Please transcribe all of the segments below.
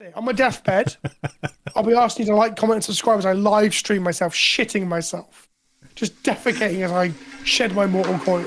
On my deathbed, I'll be asking you to like, comment, and subscribe as I live stream myself shitting myself. Just defecating as I shed my mortal coil.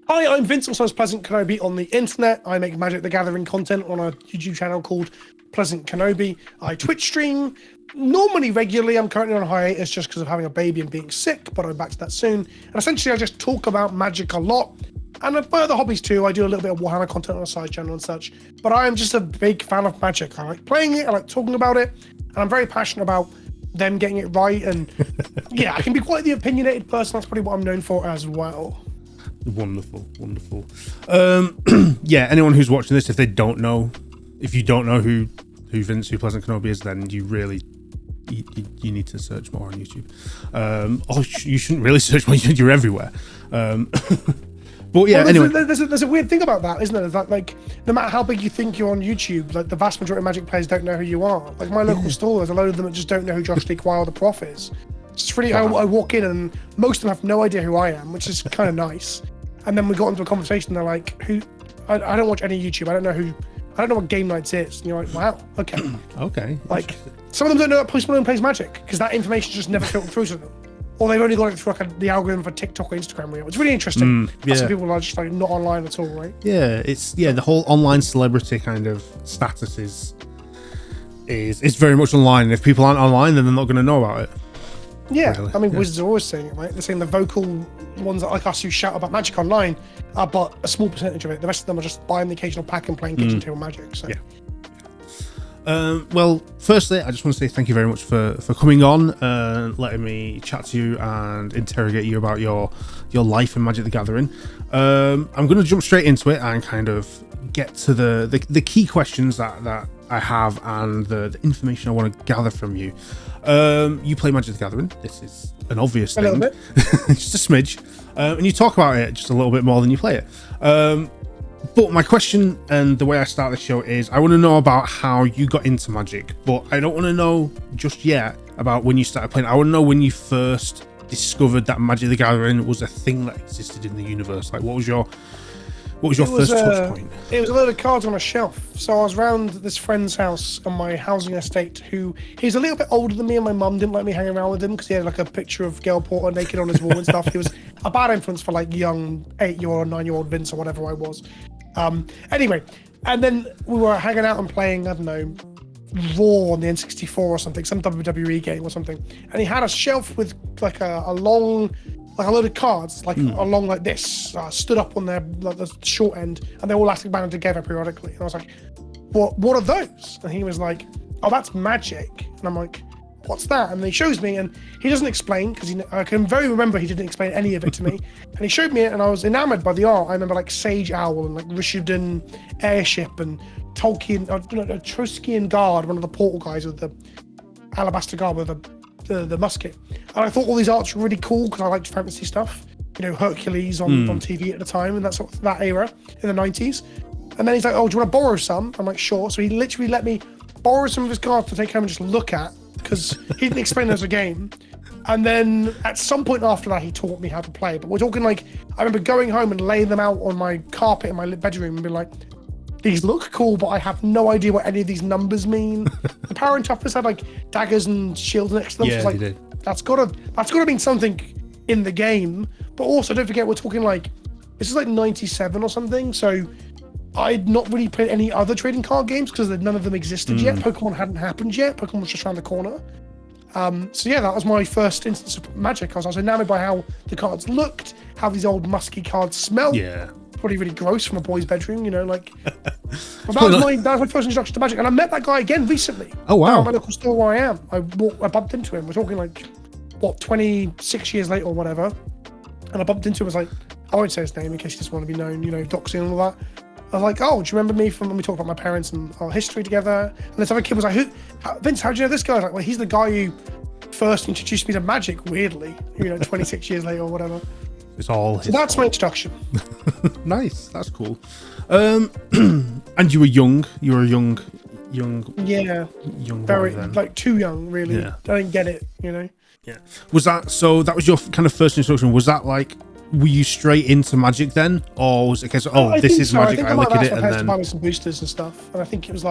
Hi, I'm Vince, also as PleasantKenobi on the internet. I make Magic the Gathering content on a YouTube channel called PleasantKenobi. I Twitch stream normally regularly. I'm currently on hiatus just because of having a baby and being sick, but I'm back to that soon. And essentially, I just talk about Magic a lot. And my other hobbies too. I do a little bit of Warhammer content on a side channel and such. But I am just a big fan of Magic. I like playing it, I like talking about it, and I'm very passionate about them getting it right. And yeah, I can be quite the opinionated person. That's probably what I'm known for as well. Wonderful. Yeah, anyone who's watching this, if you don't know who Vince, who PleasantKenobi is, then you really you need to search more on YouTube. Or you shouldn't really search more. You're everywhere. But yeah, well, anyway, there's a weird thing about that, isn't there? That like no matter how big you think you're on YouTube, like the vast majority of Magic players don't know who you are. Like my local store, there's a load of them that just don't know who Josh Dequire or the Prof is. It's really, I walk in and most of them have no idea who I am, which is kind of nice. And then we got into a conversation. They're like, "Who? I don't watch any YouTube. I don't know what Game Nights is." And you're like, "Wow, okay." Okay. Like some of them don't know that Post Malone plays Magic because that information just never filtered through to them, or they've only got it through like the algorithm for TikTok or Instagram. It's really interesting. Some people are just like not online at all, right? Yeah, the whole online celebrity kind of status is very much online. And if people aren't online, then they're not going to know about it. Yeah, really. I mean, Wizards are always saying it, right? They're saying the vocal ones that like us who shout about Magic online are but a small percentage of it. The rest of them are just buying the occasional pack and playing kitchen table Magic. So. Yeah. Well, firstly, I just want to say thank you very much for coming on and letting me chat to you and interrogate you about your life in Magic the Gathering. I'm going to jump straight into it and kind of get to the key questions that I have and the information I want to gather from you. You play Magic the Gathering. This is an obvious thing. A little bit. Just a smidge. And you talk about it just a little bit more than you play it. But my question and the way I start the show is I want to know about how you got into Magic, but I don't want to know just yet about when you started playing. I want to know when you first discovered that Magic the Gathering was a thing that existed in the universe. Like, what was your first touch point? It was a load of cards on a shelf. So I was around this friend's house on my housing estate he's a little bit older than me, and my mum didn't let me hang around with him because he had like a picture of Gail Porter naked on his wall and stuff. He was a bad influence for like young 8-year-old or 9-year-old Vince or whatever I was. Anyway, and then we were hanging out and playing, I don't know, Raw on the N64 or something, some WWE game or something. And he had a shelf with like a long, like a load of cards, like along like this, stood up on their like the short end, and they're all acting bound together periodically. And I was like, what are those? And he was like, oh, that's Magic. And I'm like, what's that? And he shows me, and he doesn't explain because I can very remember he didn't explain any of it to me. And he showed me it, and I was enamored by the art. I remember like Sage Owl and like Rishudan Airship and Tolkien, Troskian Guard, one of the portal guys with the alabaster guard with the musket. And I thought all these arts were really cool because I liked fantasy stuff. You know, Hercules on TV at the time, and that era in the 90s. And then he's like, oh, do you want to borrow some? I'm like, sure. So he literally let me borrow some of his cards to take home and just look at, because he didn't explain it as a game. And then at some point after that, he taught me how to play. But we're talking like, I remember going home and laying them out on my carpet in my bedroom and being like, these look cool, but I have no idea what any of these numbers mean. The Power and Toughness had like daggers and shields next to them. Yeah, so like, they did. That's gotta mean something in the game. But also, don't forget, we're talking like, this is like 97 or something. So I'd not really played any other trading card games because none of them existed yet. Pokemon hadn't happened yet. Pokemon was just around the corner. So yeah, that was my first instance of Magic. I was enamored by how the cards looked, how these old musky cards smelled. Yeah. Probably really gross from a boy's bedroom, you know, like. But that was my first introduction to Magic, and I met that guy again recently. Oh wow! At my local store where I am, I bumped into him. We're talking like, 26 years later or whatever, and I bumped into him. I was like, I won't say his name in case he doesn't want to be known, you know, doxing and all that. I was like, oh, do you remember me from when we talked about my parents and our history together? And this other kid was like, Vince, how do you know this guy? I was like, well, he's the guy who first introduced me to Magic. Weirdly, 26 years later or whatever. It's all. So that's my introduction. Nice. That's cool. And you were young. You were young. Yeah. Young. Very then. like too young, really. Yeah. I didn't get it. Yeah. Was that so? That was your kind of first introduction. Was that like? Were you straight into Magic then, or was it a case of, I this think is so. Magic? I look at it and and then. buy me some boosters and stuff, and I think it was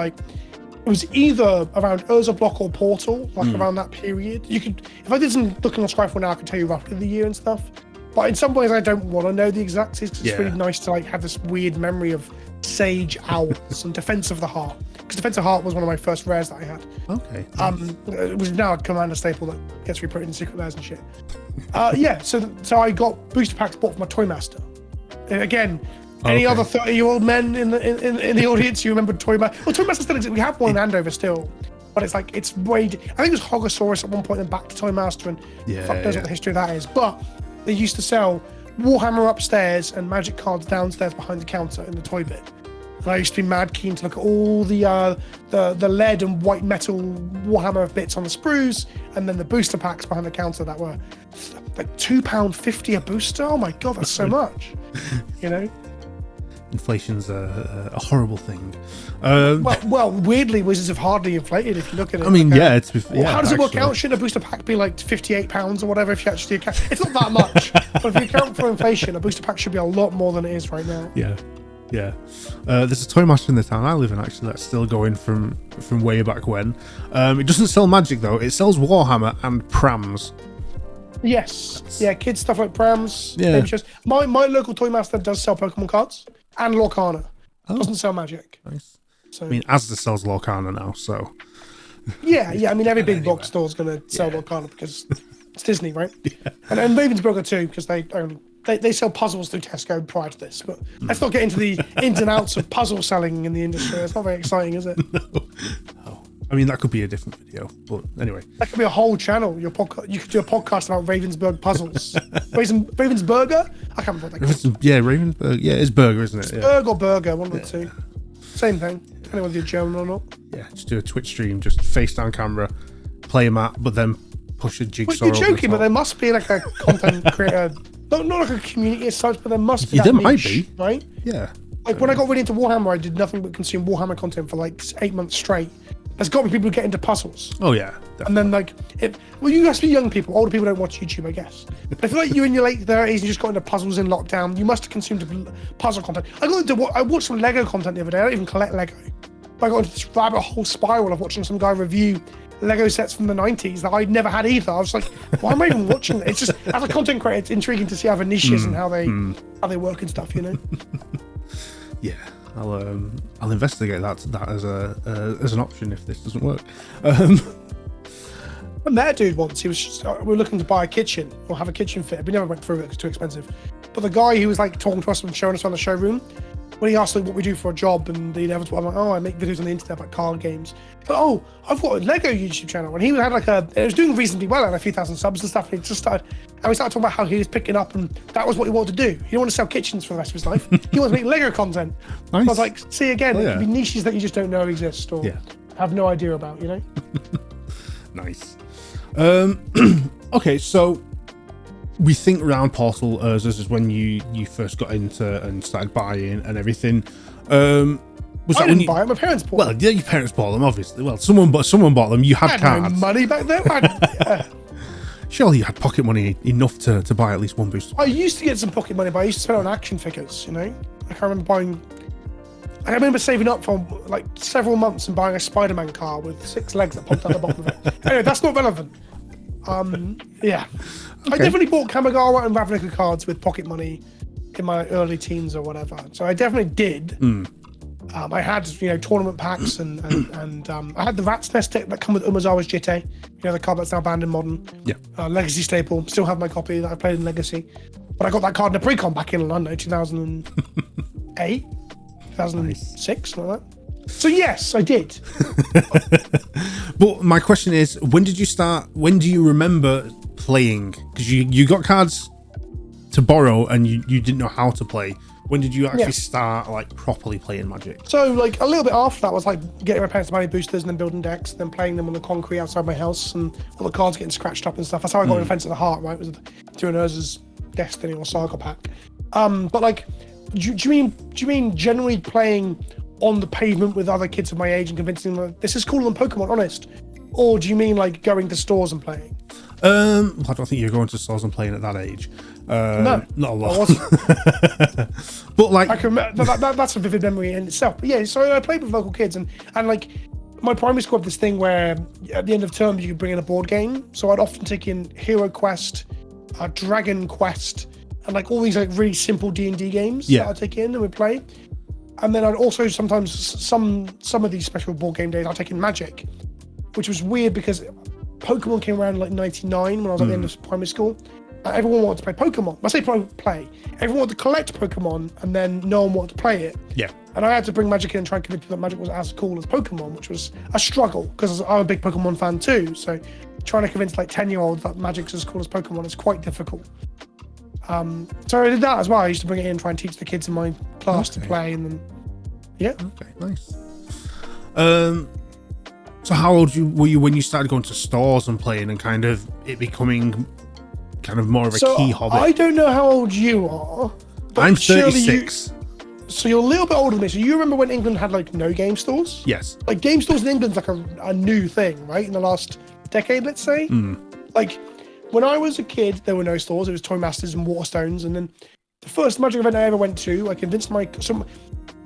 either around Urza Block or Portal, like around that period. You could, if I did some looking on Scryfall now, I could tell you roughly the year and stuff. But in some ways, I don't want to know the exact because it's really nice to like have this weird memory of Sage Owls and Defense of the Heart. Because Defense of the Heart was one of my first rares that I had. Okay. It was now a commander staple that gets reprinted in secret rares and shit. So I got booster packs bought from my Toy Master. And again, any other 30-year-old men in the audience, you remember Toy Master? Well, Toy Master still exists. We have one in Andover still. But it's like, it's way... I think it was Hogosaurus at one point and back to Toy Master, and fuck knows what the history of that is. But they used to sell Warhammer upstairs and Magic cards downstairs behind the counter in the toy bit. And I used to be mad keen to look at all the lead and white metal Warhammer bits on the sprues, and then the booster packs behind the counter that were like £2.50 a booster. Oh my god, that's so much. Inflation's a horrible thing. Well, weirdly, Wizards have hardly inflated if you look at it. I mean, how does it work out? Shouldn't a booster pack be like £58 or whatever if you actually account? It's not that much, but if you account for inflation, a booster pack should be a lot more than it is right now. Yeah. There's a Toy Master in the town I live in, actually, that's still going from way back when. It doesn't sell Magic though. It sells Warhammer and Prams. Yes. Kids stuff like Prams. Yeah. My local Toy Master does sell Pokemon cards and Lorcana. Doesn't sell Magic. Nice. So, I mean, Asda sells Lorcana now, so. Yeah. I mean, every big box store is going to sell Lorcana because it's Disney, right? Yeah. And Ravensburger too, because they sell puzzles through Tesco prior to this. But let's not get into the ins and outs of puzzle selling in the industry. It's not very exciting, is it? No. I mean, that could be a different video, but anyway. That could be a whole channel. Your podcast. You could do a podcast about Ravensburg puzzles. Ravensburger? I can't remember what they call it. Yeah, Ravensburg. Yeah, it's Burger, isn't it? Burg or Burger, one of the two. Same thing. Depending on whether you're German or not. Yeah, just do a Twitch stream, just face down camera, play a map, but then push a jigsaw. Well, you're joking, but there must be like a content creator, not like a community as such, but there must be. There might might be, right? Yeah. Like when I got really into Warhammer, I did nothing but consume Warhammer content for like 8 months straight. There's got to be people who get into puzzles. Oh yeah. Definitely. And then you must be young people. Older people don't watch YouTube, I guess. But I feel like you're in your late 30s and you just got into puzzles in lockdown. You must have consumed puzzle content. I watched some Lego content the other day. I don't even collect Lego. But I got into this rabbit hole spiral of watching some guy review Lego sets from the 90s that I'd never had either. I was like, why am I even watching it? It's just, as a content creator, it's intriguing to see other niches and how they work and stuff, Yeah. I'll investigate that as an option if this doesn't work. I met a dude once. He was just, we were looking to buy a kitchen or have a kitchen fit. We never went through it because it's too expensive. But the guy who was like talking to us and showing us around the showroom, when he asked like what we do for a job and the inevitable, I'm like, I make videos on the internet about card games. But I've got a Lego YouTube channel, and he had it was doing reasonably well, had a few thousand subs and stuff. And we started talking about how he was picking up, and that was what he wanted to do. He didn't want to sell kitchens for the rest of his life. He wants to make Lego content. Nice. I was like, see again, it could be niches that you just don't know exist or have no idea about, Nice. Okay, so we think round Portal Urzas is when you first got into and started buying and everything. Was I didn't buy it. My parents bought them. Well, yeah, your parents bought them, obviously. Well, someone bought them. You had I had cards. no money back then. Surely you had pocket money enough to buy at least one booster. I used to get some pocket money, but I used to spend it on action figures. I remember saving up for like several months and buying a Spider-Man car with 6 legs that popped out the bottom of it. Anyway, that's not relevant. Yeah. Okay. I definitely bought Kamigawa and Ravnica cards with pocket money in my early teens or whatever. So I definitely did. I had tournament packs and I had the Rat's Nest deck that come with Umazawa's Jitte, the card that's now banned in Modern. Yeah. Legacy staple. Still have my copy that I played in Legacy. But I got that card in a pre-con back in, I don't know, 2008, 2006, like that. So yes, I did. But my question is, when did you start? When do you remember playing? Because you got cards to borrow and you didn't know how to play. When did you actually start like properly playing Magic? So like a little bit after that was like getting my parents to buy me boosters and then building decks and then playing them on the concrete outside my house and all the cards getting scratched up and stuff. That's how I got Defense of the Heart, right? Was doing Urza's Destiny or Saga pack. But like, do you mean generally playing on the pavement with other kids of my age and convincing them that this is cooler than Pokemon, honest? Or do you mean like going to stores and playing? I don't think you're going to stores and playing at that age. No, not a lot. I wasn't. But like, I can that's a vivid memory in itself. But yeah, so I played with local kids and like my primary school had this thing where at the end of terms you could bring in a board game. So I'd often take in Hero Quest, Dragon Quest, and like all these like really simple D&D games that I'd take in and we'd play. And then I'd also sometimes some of these special board game days I'd take in Magic, which was weird because Pokemon came around in like 99 when I was at the end of primary school. Everyone wanted to play Pokemon. I say play. Everyone wanted to collect Pokemon, and then no one wanted to play it. Yeah. And I had to bring Magic in and try and convince people that Magic was as cool as Pokemon, which was a struggle because I'm a big Pokemon fan too. So trying to convince like 10-year-olds that Magic's as cool as Pokemon is quite difficult. So I did that as well. I used to bring it in and try and teach the kids in my class to play, and then Okay, nice. So how old were you when you started going to stores and playing and kind of it becoming kind of more of a key hobby? I don't know how old you are. But I'm 36. So you're a little bit older than me. So you remember when England had like no game stores? Yes. Like game stores in England's like a new thing, right? In the last decade, let's say. Like when I was a kid, there were no stores. It was Toy Masters and Waterstones. And then the first Magic event I ever went to, I convinced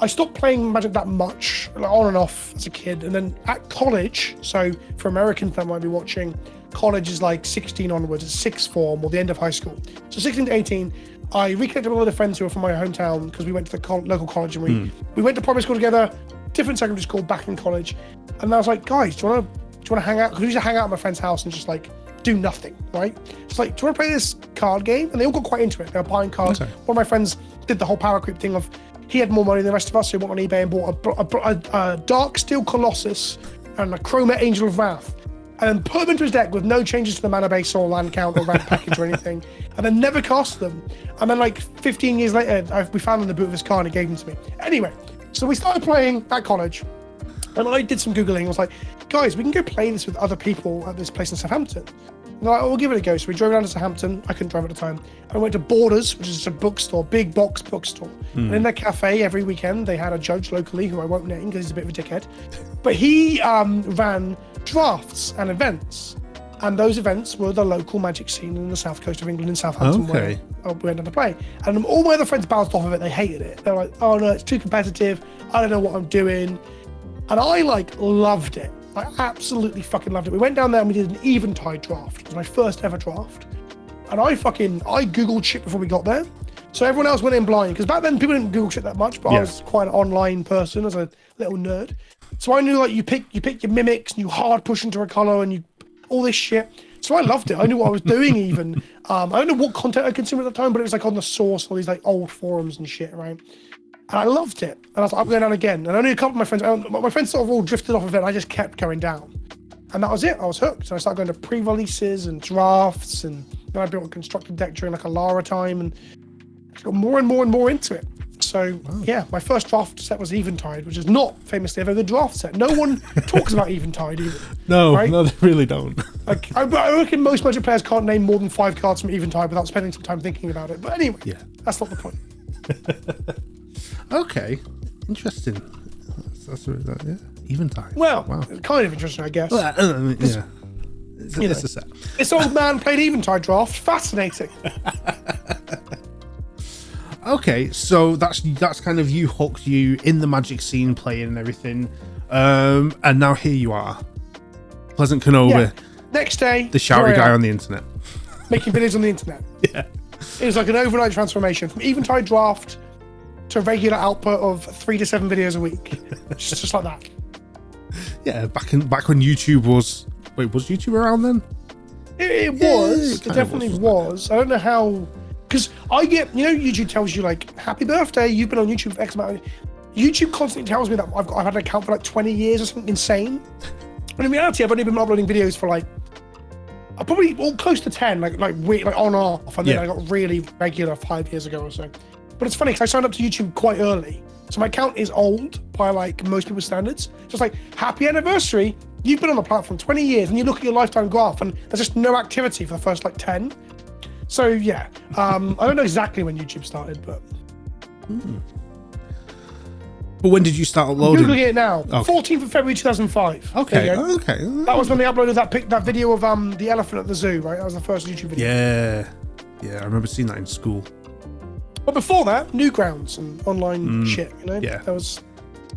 I stopped playing Magic that much, like on and off as a kid. And then at college, so for Americans that might be watching, college is like 16 onwards, it's sixth form or the end of high school. So 16 to 18, I reconnected with a lot of friends who were from my hometown because we went to the local college and we went to primary school together, different secondary school back in college. And I was like, guys, do you want to hang out? Because we used to hang out at my friend's house and just like do nothing, right? It's like, do you want to play this card game? And they all got quite into it. They were buying cards. Okay. One of my friends did the whole power creep thing of he had more money than the rest of us, so he went on eBay and bought a Dark Steel Colossus and a Chroma Angel of Wrath, and then put them into his deck with no changes to the mana base or land count or ramp package or anything, and then never cast them. And then like 15 years later, we found them in the boot of his car and he gave them to me. Anyway, so we started playing at college, and I did some Googling. I was like, guys, we can go play this with other people at this place in Southampton. And they're like, we'll give it a go. So we drove down to Southampton. I couldn't drive at the time. I went to Borders, which is just a bookstore, big box bookstore. And in their cafe every weekend, they had a judge locally who I won't name because he's a bit of a dickhead. But he ran drafts and events. And those events were the local Magic scene in the south coast of England in Southampton where we ended up playing. And all my other friends bounced off of it. They hated it. They're like, oh no, it's too competitive. I don't know what I'm doing. And I loved it. I absolutely fucking loved it. We went down there and we did an Eventide draft. It was my first ever draft. And I Googled shit before we got there. So everyone else went in blind. Because back then people didn't Google shit that much, but I was quite an online person as a little nerd. So I knew like you pick your mimics and you hard push into a color and you all this shit. So I loved it. I knew what I was doing even. I don't know what content I consumed at the time, but it was like on the source, all these like old forums and shit, right? And I loved it. And I was like, I'm going down again. And only a couple of my friends sort of all drifted off of it. And I just kept going down. And that was it. I was hooked. So I started going to pre-releases and drafts. And then I built a constructed deck during like a Lara time. And I got more and more and more into it. So yeah, my first draft set was Eventide, which is not famously ever a good draft set. No one talks about Eventide even. No, right? No, they really don't. Like I reckon most Magic players can't name more than 5 cards from Eventide without spending some time thinking about it. But anyway, that's not the point. Okay, interesting. That's Eventide. Well, wow. Kind of interesting, I guess. Well, yeah. It's a set. This old man played Eventide draft. Fascinating. Okay, so that's kind of you hooked you in the Magic scene, playing and everything, and now here you are, PleasantKenobi. Yeah. Next day, the shouty guy on the internet, making videos on the internet. Yeah, it was like an overnight transformation from Eventide draft to regular output of 3 to 7 videos a week, just like that. Yeah, back when YouTube was YouTube around then? It was. It definitely was. I don't know how. Because I get, YouTube tells you like, happy birthday, you've been on YouTube for X amount. YouTube constantly tells me that I've had an account for like 20 years or something insane. When in reality, I've only been uploading videos for like, probably all close to 10, like on and off, and then Yeah. I got really regular 5 years ago or so. But it's funny because I signed up to YouTube quite early, so my account is old by like most people's standards. So it's like, happy anniversary! You've been on the platform 20 years, and you look at your lifetime graph, and there's just no activity for the first like 10. So yeah, I don't know exactly when YouTube started, but. But when did you start uploading? Googling it now. Okay. 14th of February 2005. Okay. There you go. Okay. That was when they uploaded that video of the elephant at the zoo, right? That was the first YouTube video. Yeah, I remember seeing that in school. But before that, Newgrounds and online shit, you know? Yeah. That was.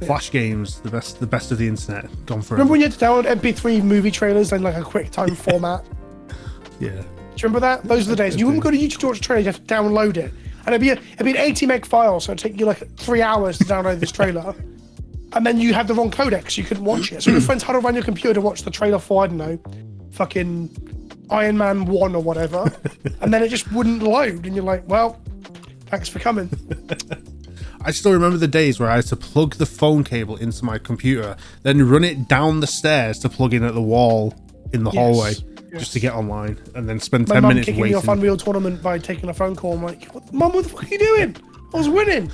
Flash games, the best of the internet, gone forever. Remember when you had to download MP3 movie trailers in like a QuickTime format? Yeah. Do you remember that? Those are the days. You wouldn't go to YouTube to watch a trailer, you have to download it. And it'd be an 80 meg file, so it'd take you like 3 hours to download this trailer. And then you had the wrong codec, so you couldn't watch it. So your friends had to run your computer to watch the trailer for, I don't know, fucking Iron Man 1 or whatever. And then it just wouldn't load. And you're like, well, thanks for coming. I still remember the days where I had to plug the phone cable into my computer, then run it down the stairs to plug in at the wall in the hallway just to get online, and then spend 10 minutes kicking waiting. me off Unreal Tournament by taking a phone call. I'm like, Mum, what the fuck are you doing? I was winning.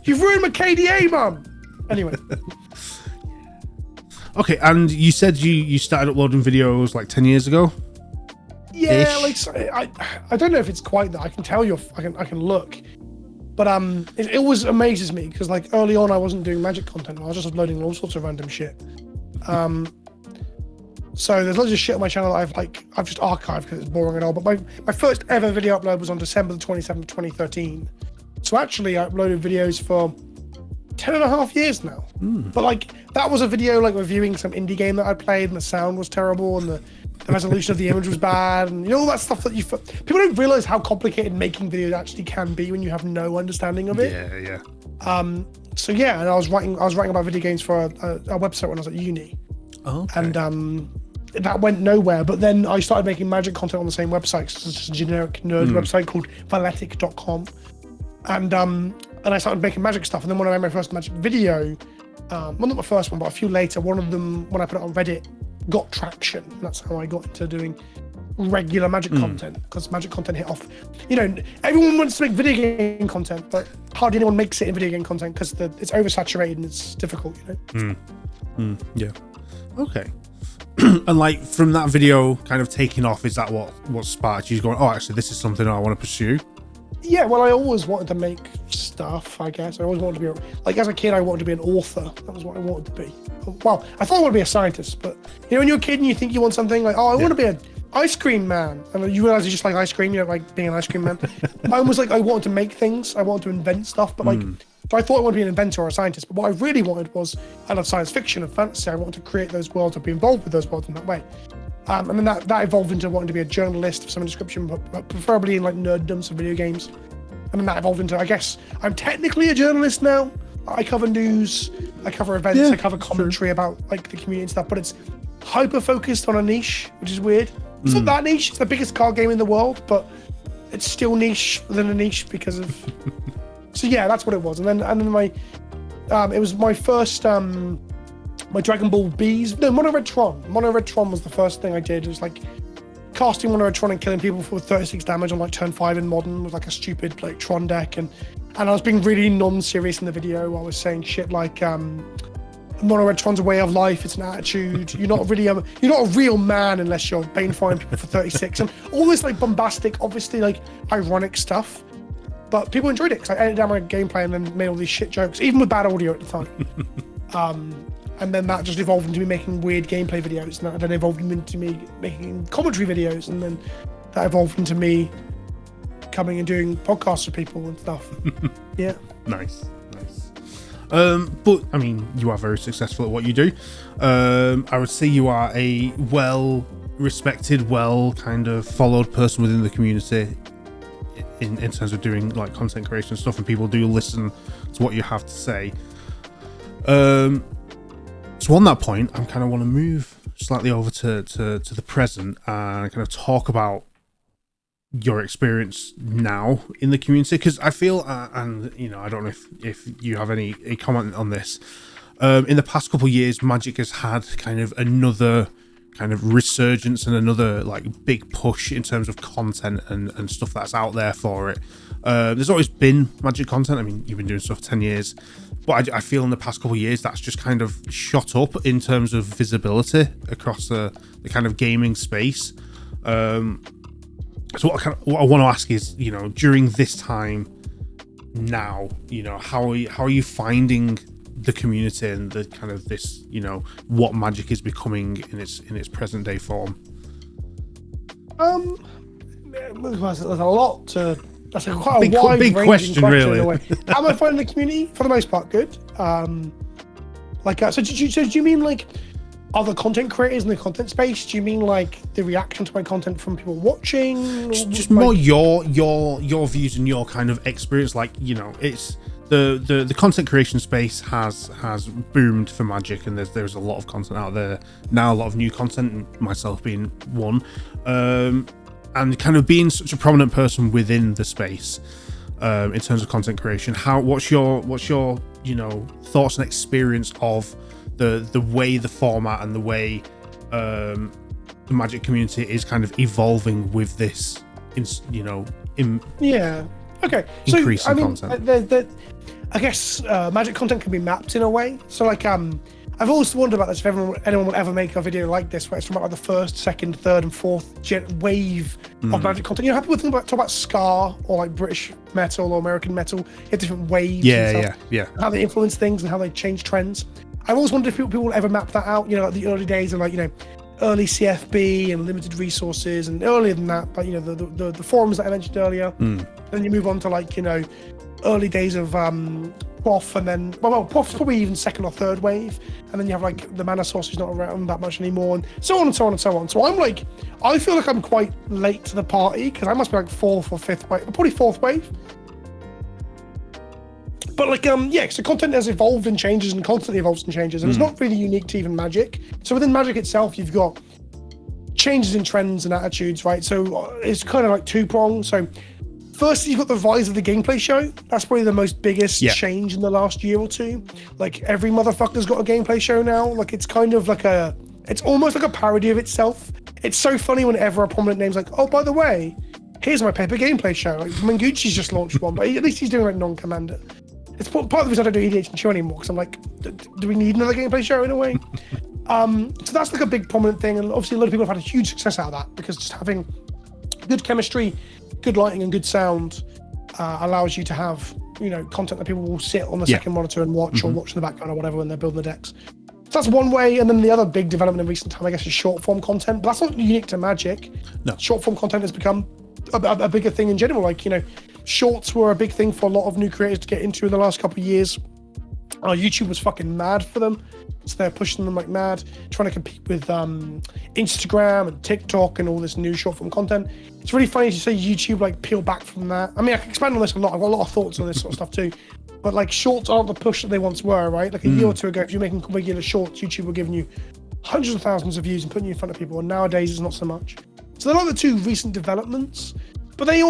You've ruined my KDA, Mum. Anyway. Okay, and you said you started uploading videos like 10 years ago? Yeah, like I don't know if it's quite that. I can tell you, I can look. But it always amazes me because like early on I wasn't doing Magic content. I was just uploading all sorts of random shit. So there's loads of shit on my channel that I've just archived because it's boring and all. But my first ever video upload was on December the 27th, 2013. So actually I uploaded videos for 10 and a half years now. But like that was a video like reviewing some indie game that I played, and the sound was terrible, and the resolution of the image was bad, and you know all that stuff that people don't realize how complicated making videos actually can be when you have no understanding of it. Yeah. So yeah, and I was writing about video games for a website when I was at uni. Oh, okay. And that went nowhere. But then I started making Magic content on the same website. It's just a generic nerd website called Valetic.com. And I started making Magic stuff. And then when I made my first Magic video, well, not my first one, but a few later, one of them, when I put it on Reddit, got traction. And that's how I got into doing regular Magic content, because Magic content hit off. You know, everyone wants to make video game content, but hardly anyone makes it in video game content because it's oversaturated and it's difficult, you know? Yeah. Okay. And like from that video kind of taking off, is that what sparked you going, oh, actually, this is something I want to pursue? Yeah, well, I always wanted to make stuff, I guess. I always wanted to be, like, as a kid, I wanted to be an author. That was what I wanted to be. Well, I thought I wanted to be a scientist, but, you know, when you're a kid and you think you want something, like, oh, I want to be an ice cream man. And you realize you just like ice cream, you don't like being an ice cream man. I was like, I wanted to make things. I wanted to invent stuff, but, like, so I thought I wanted to be an inventor or a scientist. But what I really wanted was, I love science fiction and fantasy. I wanted to create those worlds and be involved with those worlds in that way. And then that evolved into wanting to be a journalist of some description, but preferably in like nerddom, so video games. And then that evolved into, I guess, I'm technically a journalist now. I cover news, I cover events, I cover commentary about like the community and stuff, but it's hyper focused on a niche, which is weird. It's not that niche, it's the biggest card game in the world, but it's still niche within a niche because of. So yeah, that's what it was. And then my, it was my first, my Dragon Ball Bees, no, Mono Red Tron. Mono Red Tron was the first thing I did. It was like casting Mono Red Tron and killing people for 36 damage on like turn 5 in Modern with like a stupid like Tron deck, and I was being really non-serious in the video. I was saying shit like Mono Red Tron's a way of life, it's an attitude. You're not a real man unless you're banefiring people for 36, and all this like bombastic, obviously like ironic stuff. But people enjoyed it because I edited down my gameplay and then made all these shit jokes, even with bad audio at the time. And then that just evolved into me making weird gameplay videos, and that then evolved into me making commentary videos, and then that evolved into me coming and doing podcasts with people and stuff. Yeah. Nice. But I mean, you are very successful at what you do. I would say you are a well-respected, kind of followed person within the community in terms of doing like content creation and stuff, and people do listen to what you have to say. So on that point, I kind of want to move slightly over to the present and kind of talk about your experience now in the community, because I feel, and you know, I don't know if you have any comment on this. In the past couple of years, Magic has had kind of another kind of resurgence and another like big push in terms of content and stuff that's out there for it. There's always been Magic content. I mean, you've been doing stuff for 10 years, but I feel in the past couple of years that's just kind of shot up in terms of visibility across the kind of gaming space. So what I want to ask is, you know, during this time now, you know, how are you finding the community and the kind of this, you know, what Magic is becoming in its present day form? There's a lot to. That's quite a wide big question, really. In a way. How am I finding the community? For the most part, good. So do you mean like other content creators in the content space? Do you mean like the reaction to my content from people watching? Just more your views and your kind of experience. Like, you know, it's the content creation space has boomed for Magic, and there's a lot of content out there now, a lot of new content, myself being one. And kind of being such a prominent person within the space, in terms of content creation, what's your you know, thoughts and experience of the way the format and the way the Magic community is kind of evolving with this, okay. Increase so, in content. I guess Magic content can be mapped in a way. So like I've always wondered about this, if anyone will ever make a video like this, where it's from like the first, second, third, and fourth wave of Magic content. You know how people talk about ska or like British metal or American metal, you have different waves. Yeah. How they influence things and how they change trends. I've always wondered if people will ever map that out. You know, like the early days of like, you know, early CFB and limited resources, and earlier than that, but you know, the forums that I mentioned earlier. Then you move on to like, you know, early days of Prof, and then Prof's probably even second or third wave, and then you have like the mana source who's not around that much anymore, and so on and so on and so on. So I feel like I'm quite late to the party, because I must be like fourth or fifth wave, probably fourth wave. But like so content has evolved and changes and constantly evolves and changes, and it's not really unique to even Magic. So within Magic itself, you've got changes in trends and attitudes, right? So it's kind of like two-pronged. So first, you've got the rise of the gameplay show. That's probably the most biggest change in the last year or two. Like, every motherfucker's got a gameplay show now. Like, it's kind of like it's almost like a parody of itself. It's so funny whenever a prominent name's like, oh, by the way, here's my paper gameplay show. Like, Mangucci's just launched one, but at least he's doing like non-commander. It's part of the reason I don't do EDH and Chill anymore, because I'm like, do we need another gameplay show in a way? So that's like a big prominent thing, and obviously a lot of people have had a huge success out of that, because just having good chemistry, good lighting and good sound allows you to have, you know, content that people will sit on the second monitor and watch, or watch in the background or whatever when they're building the decks. So that's one way. And then the other big development in recent time, I guess, is short form content, but that's not unique to Magic. No. Short form content has become a bigger thing in general. Like, you know, shorts were a big thing for a lot of new creators to get into in the last couple of years. YouTube was fucking mad for them, so they're pushing them like mad, trying to compete with Instagram and TikTok and all this new short form content. It's really funny to say YouTube like peel back from that. I mean, I can expand on this a lot. I've got a lot of thoughts on this sort of stuff too. But like, shorts aren't the push that they once were, right? Like a year or two ago, if you're making regular shorts, YouTube were giving you hundreds of thousands of views and putting you in front of people, and nowadays it's not so much. So they're like the two recent developments, but they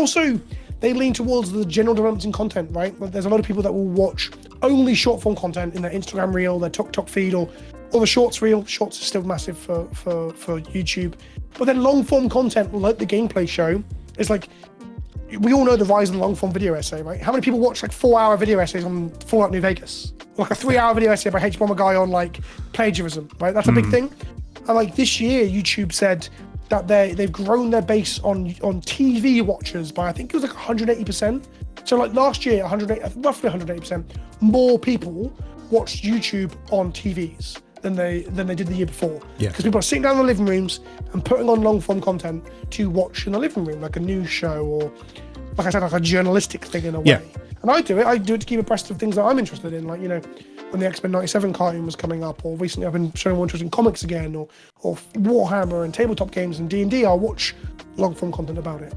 lean towards the general developments in content, right? There's a lot of people that will watch only short form content in their Instagram reel, their TikTok feed, or the shorts reel. Shorts are still massive for YouTube. But then long form content, like the gameplay show, is like, we all know the rise of the long form video essay, right? How many people watch like 4-hour video essays on Fallout New Vegas? Like a 3-hour video essay by H-Bomber Guy on like plagiarism, right? That's a big thing. And like this year, YouTube said that they've grown their base on TV watchers by, I think it was like 180%. So like last year, roughly 180% more people watched YouTube on TVs than they did the year before. Yeah. Because people are sitting down in the living rooms and putting on long form content to watch in the living room, like a news show, or like I said, like a journalistic thing in a way. Yeah. And I do it to keep abreast of things that I'm interested in, like, you know, when the X-Men 97 cartoon was coming up, or recently I've been showing more interest in comics again, or Warhammer and tabletop games and D&D, I'll watch long-form content about it.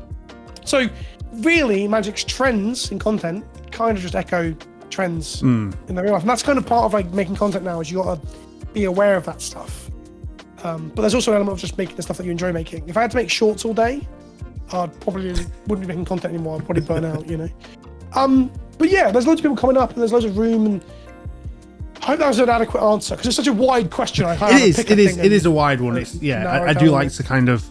So really, Magic's trends in content kind of just echo trends in the real life. And that's kind of part of like making content now, is you got to be aware of that stuff. But there's also an element of just making the stuff that you enjoy making. If I had to make shorts all day, I probably wouldn't be making content anymore. I'd probably burn out, you know. But yeah, there's loads of people coming up, and there's loads of room, and hope that was an adequate answer because it's such a wide question. It is a wide one. It's I do like to kind of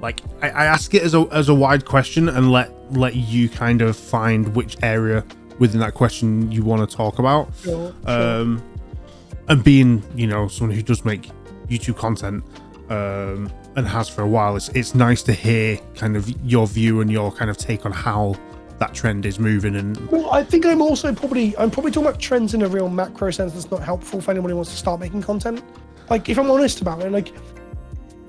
like I ask it as a wide question and let you kind of find which area within that question you want to talk about. Sure. And being, someone who does make YouTube content and has for a while, it's nice to hear kind of your view and your kind of take on how that trend is moving. And well, I think I'm probably talking about trends in a real macro sense that's not helpful for anyone who wants to start making content. Like, if I'm honest about it, like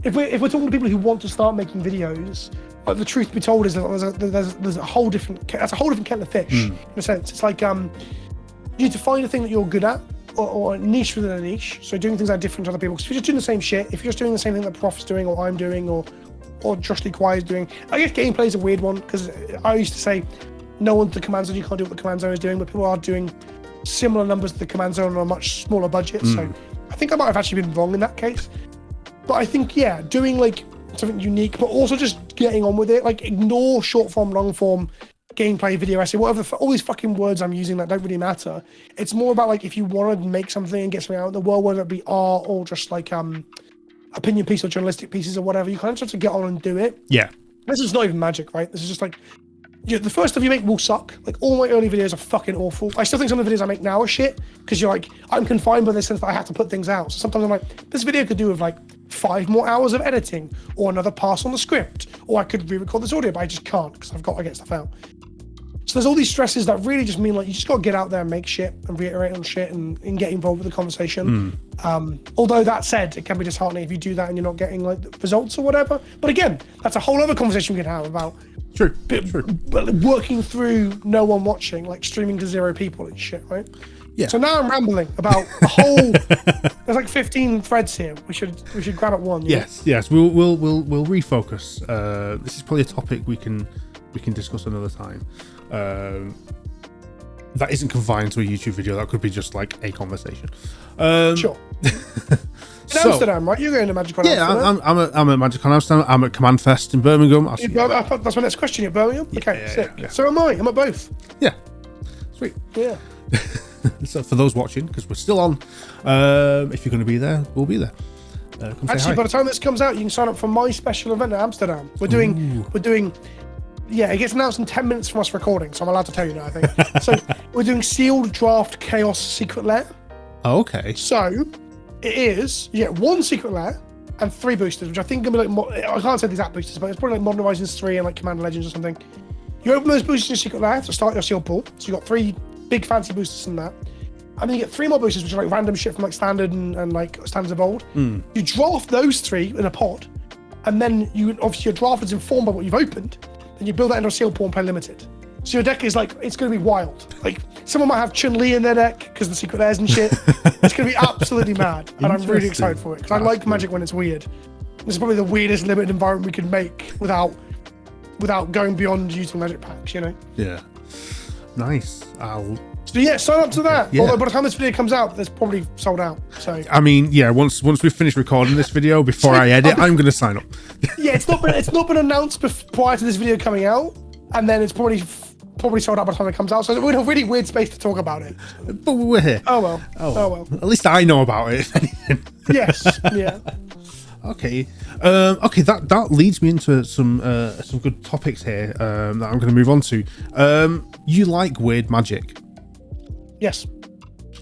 if we're talking to people who want to start making videos, like the truth be told is that there's a whole different kettle of fish in a sense. It's like you need to find a thing that you're good at, or a niche within a niche. So doing things that are different to other people. Because if you're just doing the same shit, if you're just doing the same thing that Prof's doing, or I'm doing, or Josh Lee Kwai is doing, I guess gameplay is a weird one because I used to say no one's the command zone, you can't do what the command zone is doing, but people are doing similar numbers to the command zone on a much smaller budget. So I think I might have actually been wrong in that case. But I think, yeah, doing like something unique, but also just getting on with it. Like, ignore short form, long form, gameplay, video essay, whatever, all these fucking words I'm using that don't really matter. It's more about like if you want to make something and get something out in the world, whether it be art or just like opinion piece or journalistic pieces or whatever, you kind of have to get on and do it. Yeah. This is not even magic, right? This is just like, the first stuff you make will suck. Like, all my early videos are fucking awful. I still think some of the videos I make now are shit because you're like, I'm confined by the sense that I have to put things out. So sometimes I'm like, this video could do with like 5 more hours of editing or another pass on the script, or I could re-record this audio, but I just can't because I've got to get stuff out. So there's all these stresses that really just mean like you just got to get out there and make shit and reiterate on shit and get involved with the conversation. Although that said, it can be disheartening if you do that and you're not getting like results or whatever. But again, that's a whole other conversation we can have about working through no one watching, like streaming to 0 people and shit, right? Yeah. So now I'm rambling about a whole. There's like 15 threads here. We should grab at one. Yes. We'll refocus. This is probably a topic we can discuss another time. That isn't confined to a YouTube video. That could be just like a conversation. Sure. In Amsterdam, right? You're going to MagicCon Amsterdam? I'm at MagicCon Amsterdam. I'm at Command Fest in Birmingham. That's my next question. You're Birmingham? Okay, sick. Yeah. So am I. I'm at both. Yeah. Sweet. Yeah. So for those watching, because we're still on, if you're going to be there, we'll be there. Actually, by the time this comes out, you can sign up for my special event at Amsterdam. We're doing. Yeah, it gets announced in 10 minutes from us recording, so I'm allowed to tell you now, I think. So we're doing sealed draft chaos secret lair. Oh, okay. So it is, 1 secret lair and 3 boosters, which I think are going to be like, I can't say the exact boosters, but it's probably like Modern Horizons 3 and like Commander Legends or something. You open those boosters in secret lair to start your sealed pool. So you've got 3 big fancy boosters in that. And then you get 3 more boosters, which are like random shit from like standard and like standards of old. You draft those 3 in a pod, and then your draft is informed by what you've opened. And you build that into a sealed pool and play limited. So your deck is like, it's going to be wild. Like, someone might have Chun-Li in their deck because the secret layers and shit. It's going to be absolutely mad. And I'm really excited for it because I like Magic when it's weird. This is probably the weirdest limited environment we can make without going beyond using Magic packs, Yeah. Nice. So yeah, sign up to that. Yeah. Although by the time this video comes out, it's probably sold out. So I mean, yeah, once we finish recording this video, before I edit, I'm going to sign up. Yeah, it's not been announced prior to this video coming out, and then it's probably sold out by the time it comes out. So we're in a really weird space to talk about it. But we're here. Oh well. At least I know about it, if anything. Yes. Yeah. Okay. That leads me into some good topics here that I'm going to move on to. You like weird magic? Yes.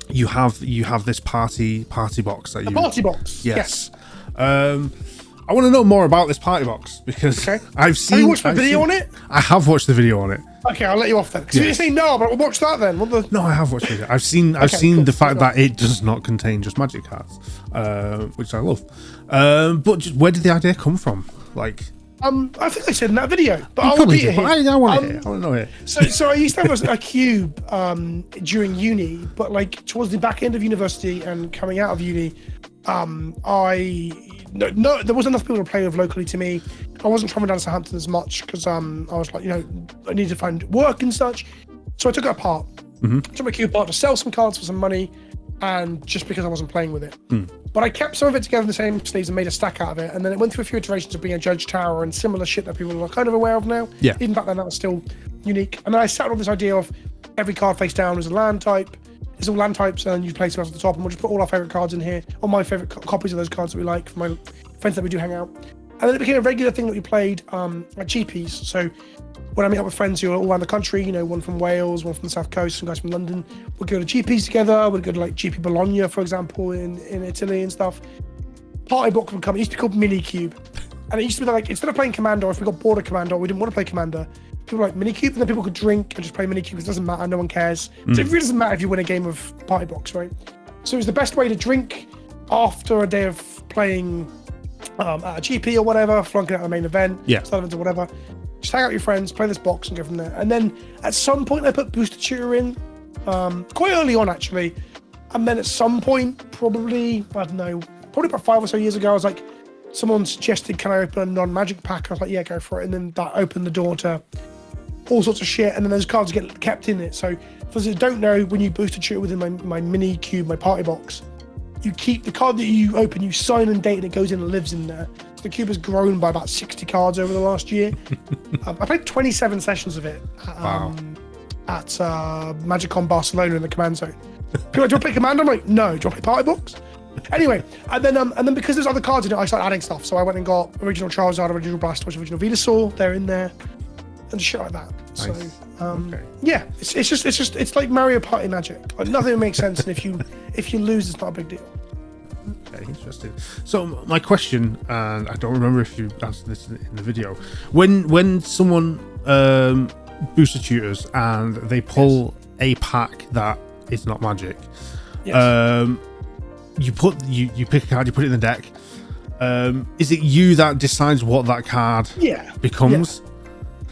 You have this party box that you. A party box. Yes. I want to know more about this party box because I've seen. Have you watched the video on it? I have watched the video on it. Okay, I'll let you off then. Because you say no, but watch that then. No, I have watched it. I've seen the fact that it does not contain just magic cards, which I love. But just, where did the idea come from? Like. I think I said in that video, but I'll repeat it here. I want to hear. I want to know it. So I used to have a cube during uni, but like towards the back end of university and coming out of uni, there wasn't enough people to play with locally to me. I wasn't traveling down to Southampton as much because I was like, I needed to find work and such. So I took it apart. Took my cube apart to sell some cards for some money, and just because I wasn't playing with it. But I kept some of it together in the same sleeves and made a stack out of it. And then it went through a few iterations of being a judge tower and similar shit that people are kind of aware of now. Yeah. Even back then, that was still unique. And then I settled on this idea of every card face down was a land type. It's all land types, and you play spells at the top, and we'll just put all our favorite cards in here, or my favorite copies of those cards that we like from my friends that we do hang out. And then it became a regular thing that we played at GPs. So when I meet up with friends who are all around the country, you know, one from Wales, one from the South Coast, some guys from London, we'd go to GPs together. We'd go to like GP Bologna, for example, in Italy and stuff. Party box would come. It used to be called Mini Cube. And it used to be like, instead of playing Commander, if we got bored of Commander, we didn't want to play Commander, people were like Mini Cube, and then people could drink and just play Mini Cube because it doesn't matter, no one cares. So it really doesn't matter if you win a game of Party Box, right? So it was the best way to drink after a day of playing at a GP or whatever, flunking out the main event, start events or whatever. Just hang out with your friends, play this box, and go from there. And then at some point, I put Booster Tutor in, quite early on actually. And then at some point, probably, I don't know, probably about 5 or so years ago, I was like, someone suggested, can I open a non-magic pack? I was like, yeah, go for it. And then that opened the door to all sorts of shit. And then those cards get kept in it. So for those who don't know, when you booster tutor within my mini cube, my party box, you keep the card that you open, you sign and date, and it goes in and lives in there. So the cube has grown by about 60 cards over the last year. I played 27 sessions of it at Magicon Barcelona in the command zone. People are like, do you want to play Commander? I'm like, no. Do you want to play Party Box? Anyway, and then because there's other cards in it, I started adding stuff. So I went and got original Charizard, original Blastoise, original Venusaur. They're in there, and shit like that. Nice. So yeah, it's like Mario Party magic. Like, nothing makes sense, and if you lose, it's not a big deal. Okay, interesting. So my question, and I don't remember if you answered this in the video, when someone booster tutors and they pull a pack that is not magic, you pick a card, you put it in the deck. Is it you that decides what that card becomes?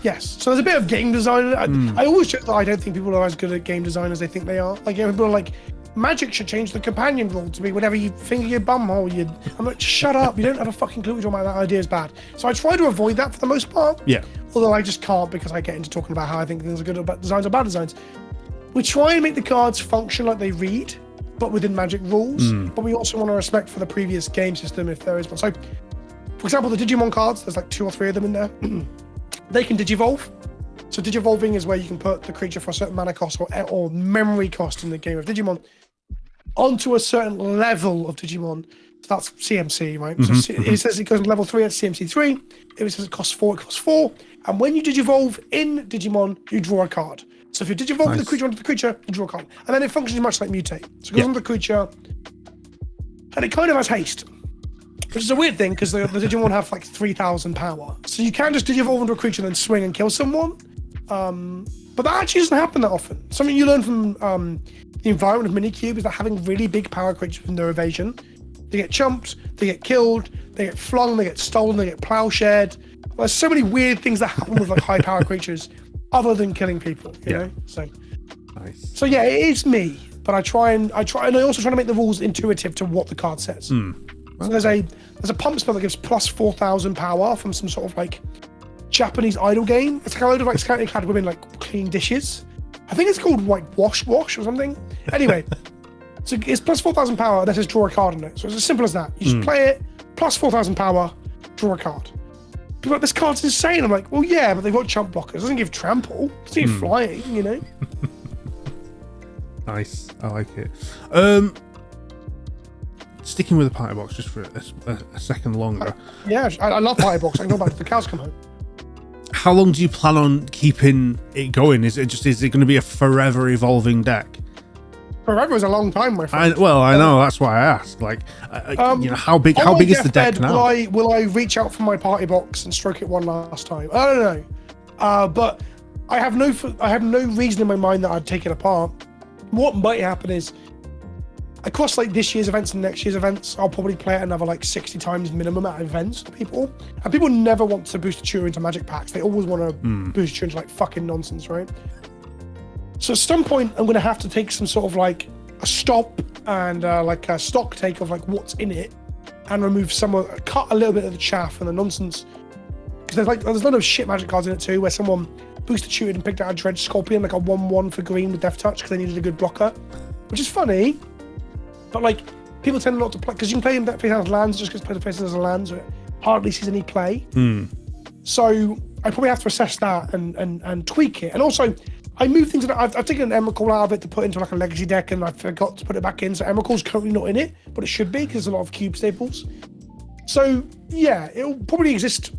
Yes. So there's a bit of game design. I always joke that I don't think people are as good at game design as they think they are. Like, people are like, Magic should change the companion rule to be whatever you finger your bumhole. I'm like, shut up. You don't have a fucking clue what you're talking about. That idea is bad. So I try to avoid that for the most part. Yeah. Although I just can't, because I get into talking about how I think things are good about designs or bad designs. We try and make the cards function like they read, but within Magic rules. But we also want to respect for the previous game system if there is one. So, for example, the Digimon cards, there's like 2 or 3 of them in there. They can digivolve. So digivolving is where you can put the creature for a certain mana cost or memory cost in the game of Digimon onto a certain level of Digimon. So that's CMC, right? So it says it goes to level 3 at CMC 3. If it says it costs 4, it costs 4. And when you digivolve in Digimon, you draw a card. So if you digivolve the creature onto the creature, you draw a card. And then it functions much like Mutate. So it goes onto the creature, and it kind of has haste. Which is a weird thing, because the Digimon have like 3,000 power. So you can just digivolve into a creature and then swing and kill someone. But that actually doesn't happen that often. Something you learn from the environment of Minikube is that having really big power creatures with no evasion, they get chumped, they get killed, they get flung, they get stolen, they get plowshared. There's so many weird things that happen with like high power creatures other than killing people, you know? So So yeah, it is me. But I try and I also try to make the rules intuitive to what the card says. So there's a pump spell that gives plus 4,000 power from some sort of like Japanese idol game. It's like a load of like scantily clad women like clean dishes. I think it's called like wash or something. Anyway, so it's plus 4,000 power, and that says draw a card in it. So it's as simple as that. You just play it, plus 4,000 power, draw a card. People are like, this card's insane. I'm like, well, yeah, but they've got chump blockers. It doesn't give trample. It doesn't give flying, you know? Nice. I like it. Sticking with the party box just for a second longer. Yeah, I love party box. I can go back to the cows come home. How long do you plan on keeping it going? Is it going to be a forever evolving deck? Forever is a long time, my friend. I know. That's why I asked. Like, you know, how big is the deck now? Will I reach out from my party box and stroke it one last time? I don't know. But I have no reason in my mind that I'd take it apart. What might happen is, across like this year's events and next year's events, I'll probably play it another like 60 times minimum at events to people. And people never want to boost a tutor into magic packs. They always want to boost a tutor into like fucking nonsense, right? So at some point, I'm going to have to take some sort of like a stop and like a stock take of like what's in it, and cut a little bit of the chaff and the nonsense. Because there's a lot of shit magic cards in it too, where someone boosted tutored and picked out a Dredge Scorpion, like a 1/1 for green with Death Touch because they needed a good blocker, which is funny. But like, people tend not to play, because you can play him face as lands, just because play the faces as a land, so it hardly sees any play. So I probably have to assess that and tweak it. And also, I moved things. I've taken an Emrakul out of it to put into like a legacy deck, and I forgot to put it back in. So Emrakul's currently not in it, but it should be because there's a lot of cube staples. So yeah, it'll probably exist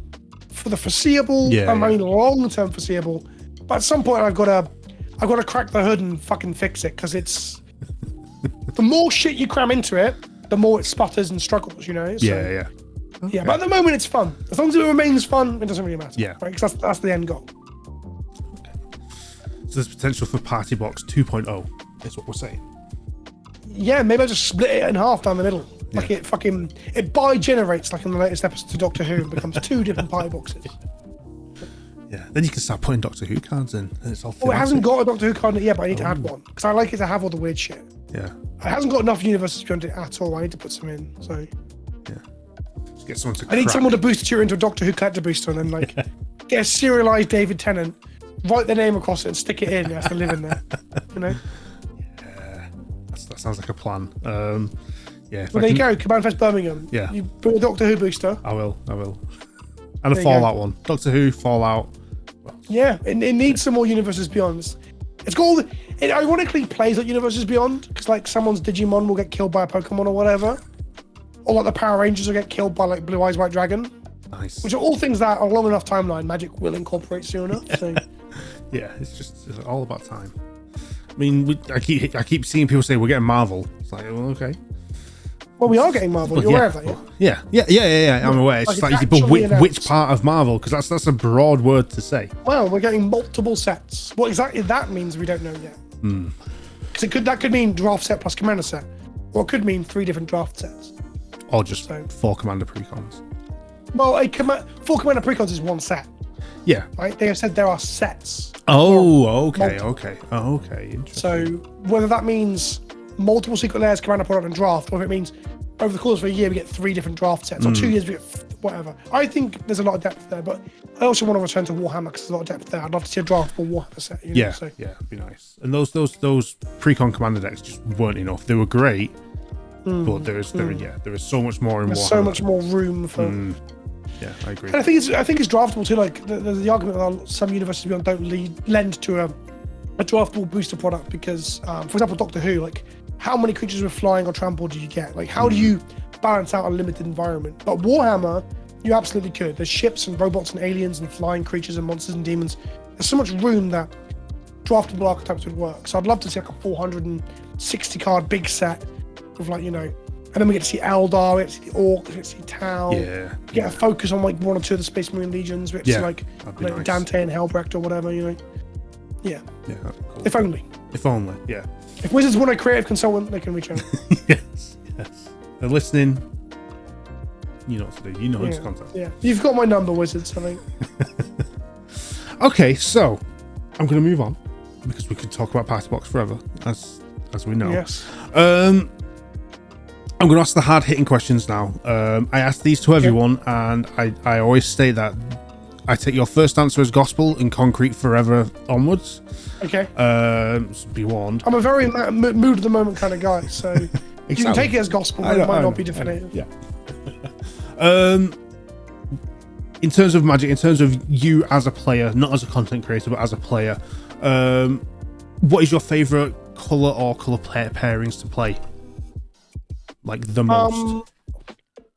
for the foreseeable. I mean, long-term foreseeable. But at some point, I've got to crack the hood and fucking fix it because it's the more shit you cram into it, the more it sputters and struggles. You know. So, Okay. Yeah, but at the moment it's fun. As long as it remains fun, it doesn't really matter. Yeah. Right, because that's the end goal. So there's potential for Party Box 2.0, is what we're saying. Yeah, maybe I just split it in half down the middle. Like it bi-generates like in the latest episode of Doctor Who and becomes 2 different party boxes. Yeah, then you can start putting Doctor Who cards in, and it's all. Well, it hasn't got a Doctor Who card in it yet, but I need to add one because I like it to have all the weird shit. Yeah. It hasn't got enough universes beyond it at all. I need to put some in. So Yeah. Just get someone to. I need someone to boost it into a Doctor Who collector booster and then like get a serialized David Tennant, write their name across it and stick it in. It has to live in there. You know. Yeah, that sounds like a plan. Yeah. Well, there you go. Command Fest Birmingham. Yeah. You put a Doctor Who booster. I will. And a Fallout one. Doctor Who, Fallout. Yeah, it needs some more universes beyond. It's got all it ironically plays like universes beyond because like someone's Digimon will get killed by a Pokemon or whatever, or like the Power Rangers will get killed by like Blue Eyes White Dragon. Nice. Which are all things that on a long enough timeline Magic will incorporate soon enough. So. Yeah, it's all about time. I mean, I keep seeing people say we're getting Marvel. It's like, well, okay. Well, we are getting Marvel. You're aware of that, yeah? Yeah. I'm aware. It's like but which part of Marvel? Because that's a broad word to say. Well, we're getting multiple sets. What exactly that means, we don't know yet. Because that could mean draft set plus commander set, or it could mean 3 different draft sets, or just 4 commander precons. Well, 4 commander precons is 1 set. Yeah. Right. They have said there are sets. Oh, okay. Interesting. So whether that means multiple secret layers, commander product, and draft, or if it means over the course of a year we get 3 different draft sets, or 2 years we get whatever. I think there's a lot of depth there, but I also want to return to Warhammer because there's a lot of depth there. I'd love to see a draftable Warhammer set. You know? Yeah, it'd be nice. And those precon commander decks just weren't enough. They were great, but there is so much more in Warhammer. There's so much more room for. Yeah, I agree. And I think it's draftable too. Like the argument that some universes beyond don't lend to a draftable booster product because, for example, Doctor Who, like how many creatures with flying or trample do you get? Like how do you balance out a limited environment? But Warhammer, you absolutely could. There's ships and robots and aliens and flying creatures and monsters and demons. There's so much room that draftable archetypes would work. So I'd love to see like a 460 card big set with like, you know, and then we get to see Eldar, we get to see the Orc, we get to see Tau. Yeah. We get a focus on like 1 or 2 of the Space Marine Legions. We get to see like nice. Dante and Helbrecht or whatever, you know. Yeah. Yeah, that'd be cool. If only. Yeah. If Wizards want a creative consultant, they can reach out. Yes. They're listening. You know what to do. You know who to contact. Yeah. You've got my number, Wizards, I think. Okay, so I'm going to move on because we could talk about Party Box forever, as we know. Yes. I'm going to ask the hard-hitting questions now. I ask these to everyone, and I always state that I take your first answer as gospel and concrete forever onwards. Okay. So be warned. I'm a very mood of the moment kind of guy, so you can take it as gospel, but it might not be definitive. Yeah. In terms of Magic, in terms of you as a player, not as a content creator, but as a player, what is your favorite color or color pairings to play? Like the most?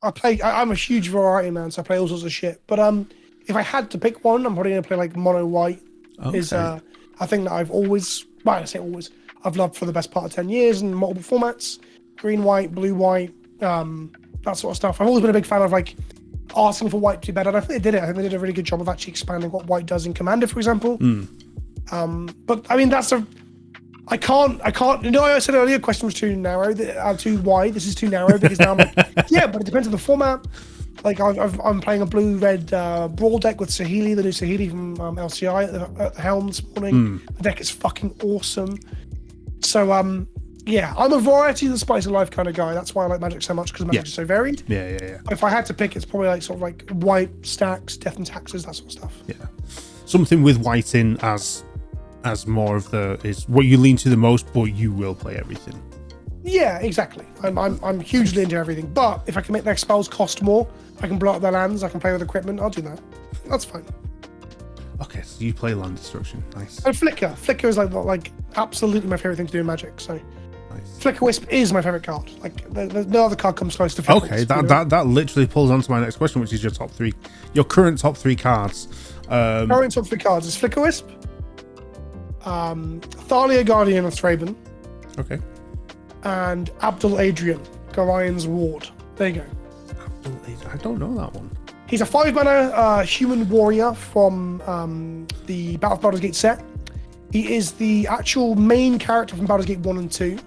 I'm a huge variety man, so I play all sorts of shit. But if I had to pick one, I'm probably gonna play like mono white. Okay. Is a thing that I've always, well, I say always, I've loved for the best part of 10 years in multiple formats. Green, white, blue, white, that sort of stuff. I've always been a big fan of like asking for white to be better. And I think they did it. I think they did a really good job of actually expanding what white does in Commander, for example. But I mean, I can't, you know, I said earlier, question was too narrow, too wide. This is too narrow because now I'm like, yeah, but it depends on the format. Like I'm playing a blue-red Brawl deck with Saheeli, the new Saheeli from LCI at the helm this morning. The deck is fucking awesome. So, yeah, I'm a variety of the spice of life kind of guy. That's why I like Magic so much, because Magic is so varied. Yeah. If I had to pick, it's probably like sort of like white stacks, death and taxes, that sort of stuff. Yeah. Something with white in as more of is what you lean to the most, but you will play everything. Yeah, exactly. I'm hugely into everything. But if I can make their spells cost more, I can blow up their lands, I can play with equipment, I'll do that. That's fine. Okay, so you play land destruction. Nice. And Flicker. Flicker is like absolutely my favorite thing to do in Magic. So Nice. Flicker Wisp is my favorite card. Like there's no other card comes close to Flicker Okay, Wisp, that literally pulls on to my next question, which is your top three, your current top three cards. Current top three cards is Flicker Wisp, Thalia Guardian of Thraben, Okay. and Abdul Adrian, Garion's Ward. There you go. I don't know that one. He's a 5-mana human warrior from the Battle of Baldur's Gate set. He is the actual main character from Baldur's Gate 1 and 2,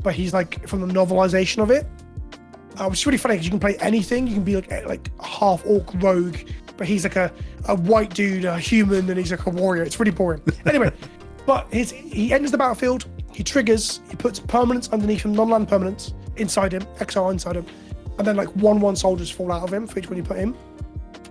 but he's like from the novelization of it, which is really funny because you can play anything. You can be like a half orc rogue, but he's like a white dude, a human, and he's like a warrior. It's really boring. Anyway, but he enters the battlefield, he triggers, he puts permanents underneath him, non-land permanents inside him, exile inside him, and then like 1/1 soldiers fall out of him for each one you put him.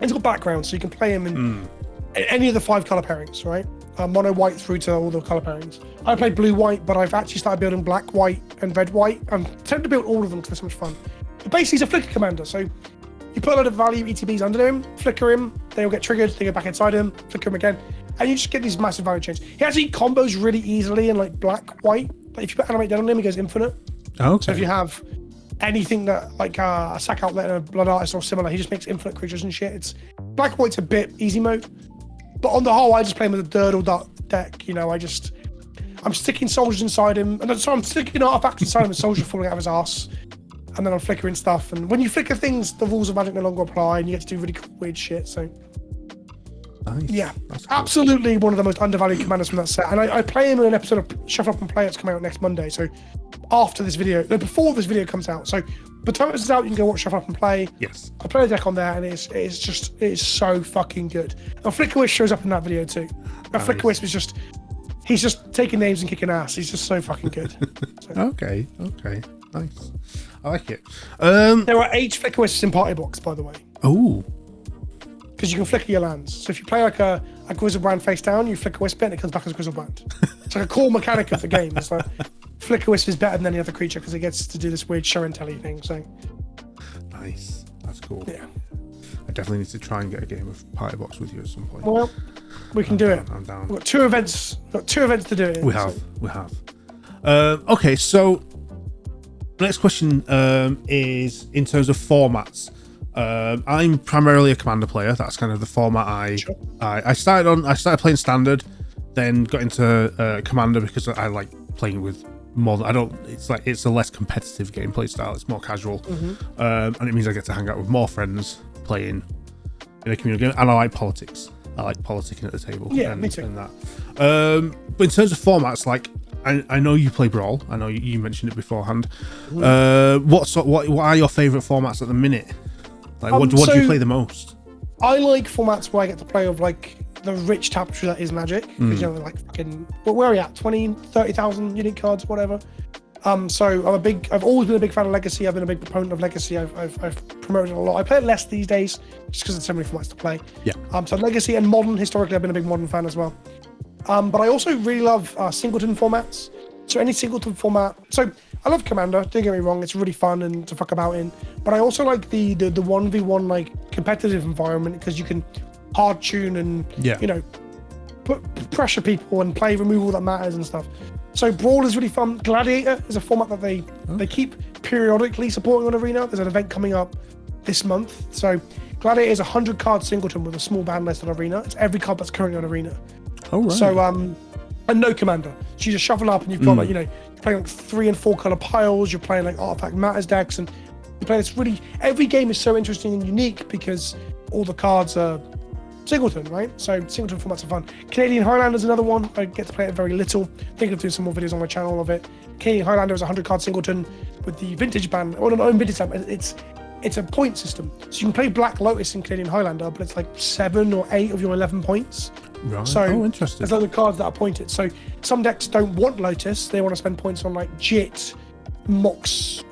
He's got background, so you can play him in any of the 5 color pairings, right? Mono white through to all the color pairings. I played blue white, but I've actually started building black white and red white. I'm tempted to build all of them because they're so much fun. But basically, he's a flicker commander, so you put a lot of value ETBs under him, flicker him, they'll get triggered, they go back inside him, flicker him again, and you just get these massive value chains. He actually combos really easily in like black white. Like if you put animate dead on him, he goes infinite. Okay. So if you have anything that like a sack outlet and a blood artist or similar, he just makes infinite creatures and shit. It's black white's a bit easy mode, but on the whole, I just play him with a Durdle deck. You know, I'm sticking soldiers inside him, and so I'm sticking artifacts inside him, and soldiers falling out of his ass, and then I'm flickering stuff. And when you flicker things, the rules of Magic no longer apply, and you get to do really cool, weird shit. So Nice. yeah, That's cool. absolutely one of the most undervalued commanders from that set. And I play him in an episode of Shuffle Up and Play that's coming out next Monday. So after this video, no, before this video comes out. So by the time it's out, you can go watch Shuffle Up and Play. Yes. I play the deck on there, and it's so fucking good. And Flicker Wisp shows up in that video too. And Flicker Wisp is he's just taking names and kicking ass. He's just so fucking good. So. Okay, nice. I like it. There are 8 Flicker Wisps in Party Box, by the way. Oh. Because you can flicker your lands. So if you play like a Grizzlebrand face down, you flicker Wisp it and it comes back as Grizzlebrand. It's like a core mechanic of the game. It's like Flicker Wisp is better than any other creature because it gets to do this weird show and telly thing. So Nice. That's cool. yeah. I definitely need to try and get a game of Party Box with you at some point. Well, we can do it. I'm down. We've got 2 events. To do it. We have. Okay, so next question is in terms of formats. I'm primarily a commander player. That's kind of the format I started playing standard, then got into commander because I like playing with more. It's a less competitive gameplay style. It's more casual, and it means I get to hang out with more friends playing in a community game. And I like politics. I like politicking at the table. Yeah, me too. And that. But in terms of formats, like I know you play Brawl. I know you mentioned it beforehand. What are your favourite formats at the minute? Like, what do you play the most? I like formats where I get to play with like the rich tapestry that is Magic. Because you know, like fucking, where are we at? 20, 30,000 unique cards, whatever. So I've always been a big fan of Legacy. I've been a big proponent of Legacy. I've promoted it a lot. I play it less these days just because there's so many formats to play. Yeah. So Legacy and Modern, historically, I've been a big Modern fan as well. But I also really love singleton formats. So any singleton format. So I love Commander, don't get me wrong, it's really fun and to fuck about in. But I also like the 1v1 like competitive environment because you can hard tune and you know pressure people and play removal that matters and stuff. So Brawl is really fun. Gladiator is a format that they keep periodically supporting on Arena. There's an event coming up this month. So Gladiator is a 100 card singleton with a small ban list on Arena. It's every card that's currently on Arena. Oh right. So and no commander. So you just shuffle up and you've got like, you know, you're playing like 3 and 4 color piles, you're playing like Artifact Matters decks, and you play this really, every game is so interesting and unique because all the cards are singleton, right? So singleton formats are fun. Canadian Highlander is another one. I get to play it very little. Thinking of doing some more videos on my channel of it. Canadian Highlander is a 100 card singleton with the vintage ban, or not vintage ban, it's a point system. So you can play Black Lotus in Canadian Highlander, but it's like 7 or 8 of your 11 points. Right. So Interesting. there's other cards that are pointed. So some decks don't want Lotus. They want to spend points on like Jit, Mox,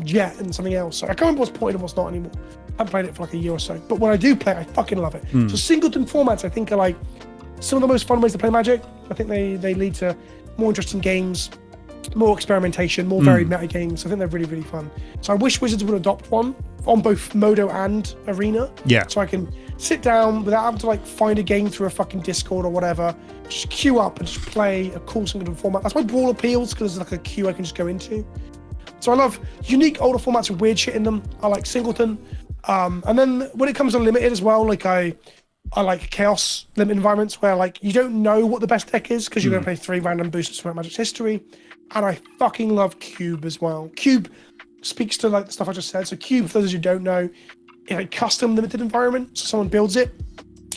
Jet, and something else. So I can't remember what's pointed and what's not anymore. I haven't played it for like a year or so. But when I do play it, I fucking love it. So singleton formats, I think, are like some of the most fun ways to play Magic. I think they lead to more interesting games. more experimentation, more varied meta games. I think they're really, really fun. So I wish Wizards would adopt one on both Modo and Arena. Yeah. So I can sit down without having to like find a game through a fucking Discord or whatever. Just queue up and just play a cool single format. That's why Brawl appeals, because there's like a queue I can just go into. So I love unique older formats with weird shit in them. I like Singleton. And then when it comes to limited as well, like I like chaos limit environments where like you don't know what the best deck is because you're going to play 3 random boosters from Magic's history. And I fucking love Cube as well. Cube speaks to like the stuff I just said. So Cube, for those who don't know, is a custom limited environment. So someone builds it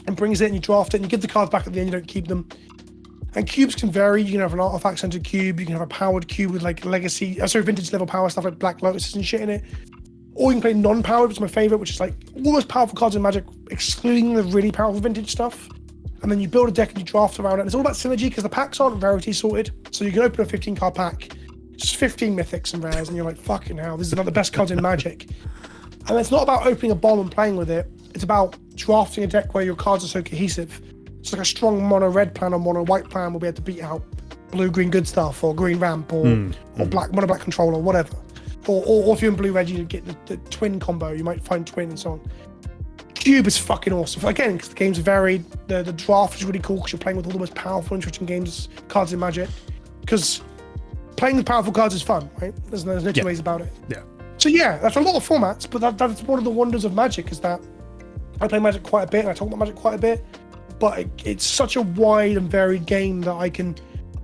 and brings it and you draft it and you give the cards back at the end, you don't keep them. And cubes can vary. You can have an artifact centered cube, you can have a powered cube with like legacy, vintage level power stuff like Black Lotuses and shit in it. Or you can play non-powered, which is my favorite, which is like all those powerful cards in Magic, excluding the really powerful vintage stuff. And then you build a deck and you draft around it. And it's all about synergy because the packs aren't rarity sorted. So you can open a 15 card pack, just 15 mythics and rares, and you're like, fucking hell, this is not the best cards in Magic. And it's not about opening a bomb and playing with it. It's about drafting a deck where your cards are so cohesive. It's like a strong mono red plan or mono white plan will be able to beat out blue green good stuff or green ramp or black mono black control or whatever. Or if you're in blue red, you get the twin combo. You might find twin and so on. Cube is fucking awesome. Again, because the games are varied. The draft is really cool because you're playing with all the most powerful, interesting cards in Magic. Because playing with powerful cards is fun, right? There's no two ways about it. Yeah. So yeah, that's a lot of formats, but that's one of the wonders of Magic is that I play Magic quite a bit and I talk about Magic quite a bit, but it's such a wide and varied game that I can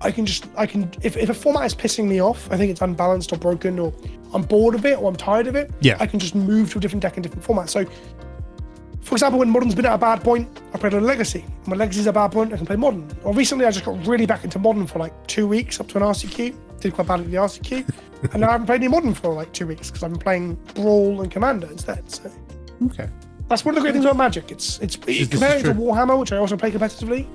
if a format is pissing me off, I think it's unbalanced or broken or I'm bored of it or I'm tired of it, I can just move to a different deck in different formats. So for example, when Modern's been at a bad point, I played a Legacy. When Legacy's at a bad point, I can play Modern. Or recently I just got really back into Modern for like 2 weeks up to an RCQ. Did quite bad at the RCQ. And now I haven't played any Modern for like 2 weeks because I've been playing Brawl and Commander instead. So okay. That's one of the great things about Magic. It's compared to Warhammer, which I also play competitively.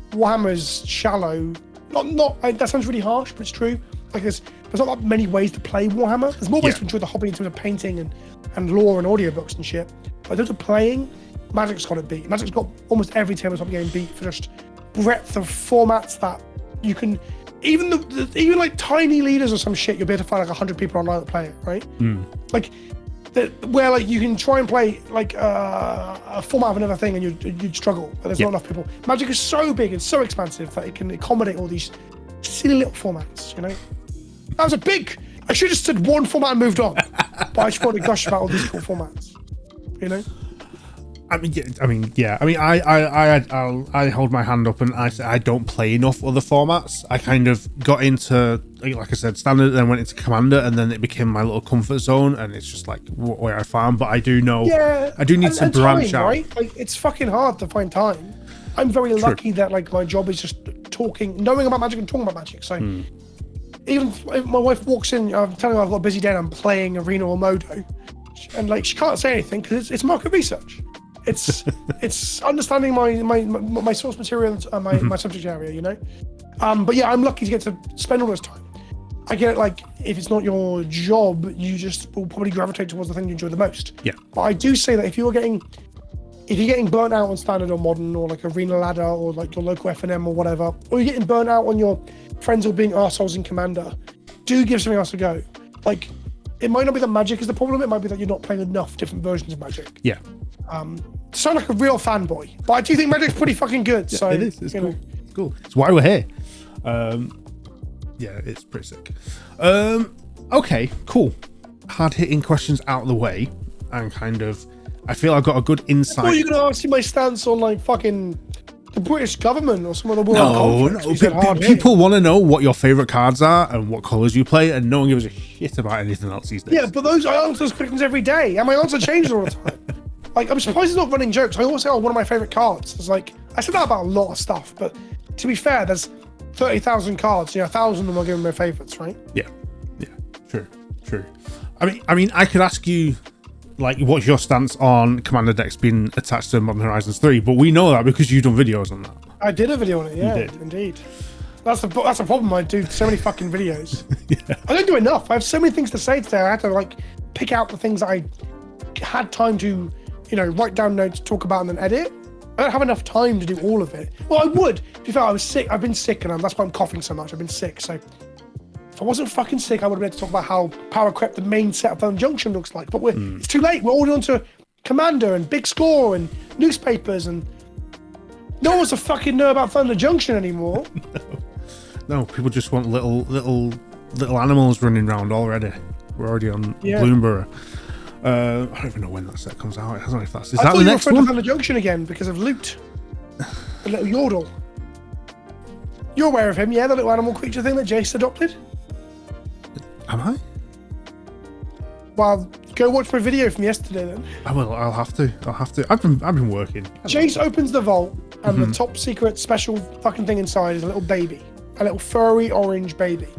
Warhammer is shallow. That sounds really harsh, but it's true. Like there's not that many ways to play Warhammer. There's more ways to enjoy the hobby in terms of painting and lore and audiobooks and shit. But in terms of playing, Magic's got it beat. Magic's got almost every tabletop game beat for just breadth of formats that you can. Even like tiny leaders or some shit, you'll be able to find like 100 people online that play it, right? Like where like you can try and play like a format of another thing and you'd struggle. But there's not enough people. Magic is so big and so expansive that it can accommodate all these silly little formats. You know, that was I should have said one format and moved on, but I just wanted to gush about all these cool formats. You know. I hold my hand up and I say I don't play enough other formats. I kind of got into, like I said, Standard, then went into Commander, and then it became my little comfort zone, and it's just like where I farm. But I do know, I do need to branch out. Right? Like it's fucking hard to find time. I'm very lucky that like my job is just knowing about Magic and talking about Magic. So even if my wife walks in, I'm telling her I've got a busy day and I'm playing Arena or Modo, and like she can't say anything because it's market research. It's understanding my source material and my subject area, you know. But yeah, I'm lucky to get to spend all this time. I get it. Like if it's not your job, you just will probably gravitate towards the thing you enjoy the most. Yeah. But I do say that if you're getting burnt out on Standard or Modern or like Arena Ladder or like your local FNM or whatever, or you're getting burnt out on your friends or being arseholes in Commander, do give something else a go. Like it might not be that Magic is the problem. It might be that you're not playing enough different versions of Magic. Yeah. Sound like a real fanboy, but I do think Magic's pretty fucking good. Yeah, so it is. It's cool. It's cool. It's why we're here. Yeah, it's pretty sick. Okay, cool. Hard hitting questions out of the way, and kind of, I feel I've got a good insight. Or you're gonna ask me my stance on like fucking the British government or some of the world. No. People want to know what your favorite cards are and what colors you play, and no one gives a shit about anything else these days. Yeah, but I answer those questions every day, and my answer changes all the time. Like, I'm surprised it's not running jokes. I always say, one of my favorite cards. It's like, I said that about a lot of stuff, but to be fair, there's 30,000 cards. 1,000 of them are giving my favorites, right? Yeah. True. I mean, I could ask you, like, what's your stance on Commander decks being attached to Modern Horizons 3, but we know that because you've done videos on that. I did a video on it, yeah, you did. Indeed. That's a problem. I do so many fucking videos. Yeah. I don't do enough. I have so many things to say today. I had to, like, pick out the things that I had time to write down notes, talk about, and then edit. I don't have enough time to do all of it. Well, I would. To be fair, I was sick. I've been sick, and that's why I'm coughing so much. I've been sick, so If I wasn't fucking sick, I would have been able to talk about how Power Crept, the main set of Thunder Junction, looks like. But it's too late. We're already on to Commander and Big Score and newspapers, and no one wants to fucking know about Thunder Junction anymore. No, people just want little animals running around already. We're already on Bloomberg. I don't even know when that set comes out. I don't know if that's... Is that the next one? Thunder Junction again because of Loot. The little Yordle. You're aware of him, yeah? The little animal creature thing that Jace adopted? Am I? Well, go watch my video from yesterday then. I will. I'll have to. I've been working. Jace opens the vault, and the top secret special fucking thing inside is a little baby. A little furry orange baby.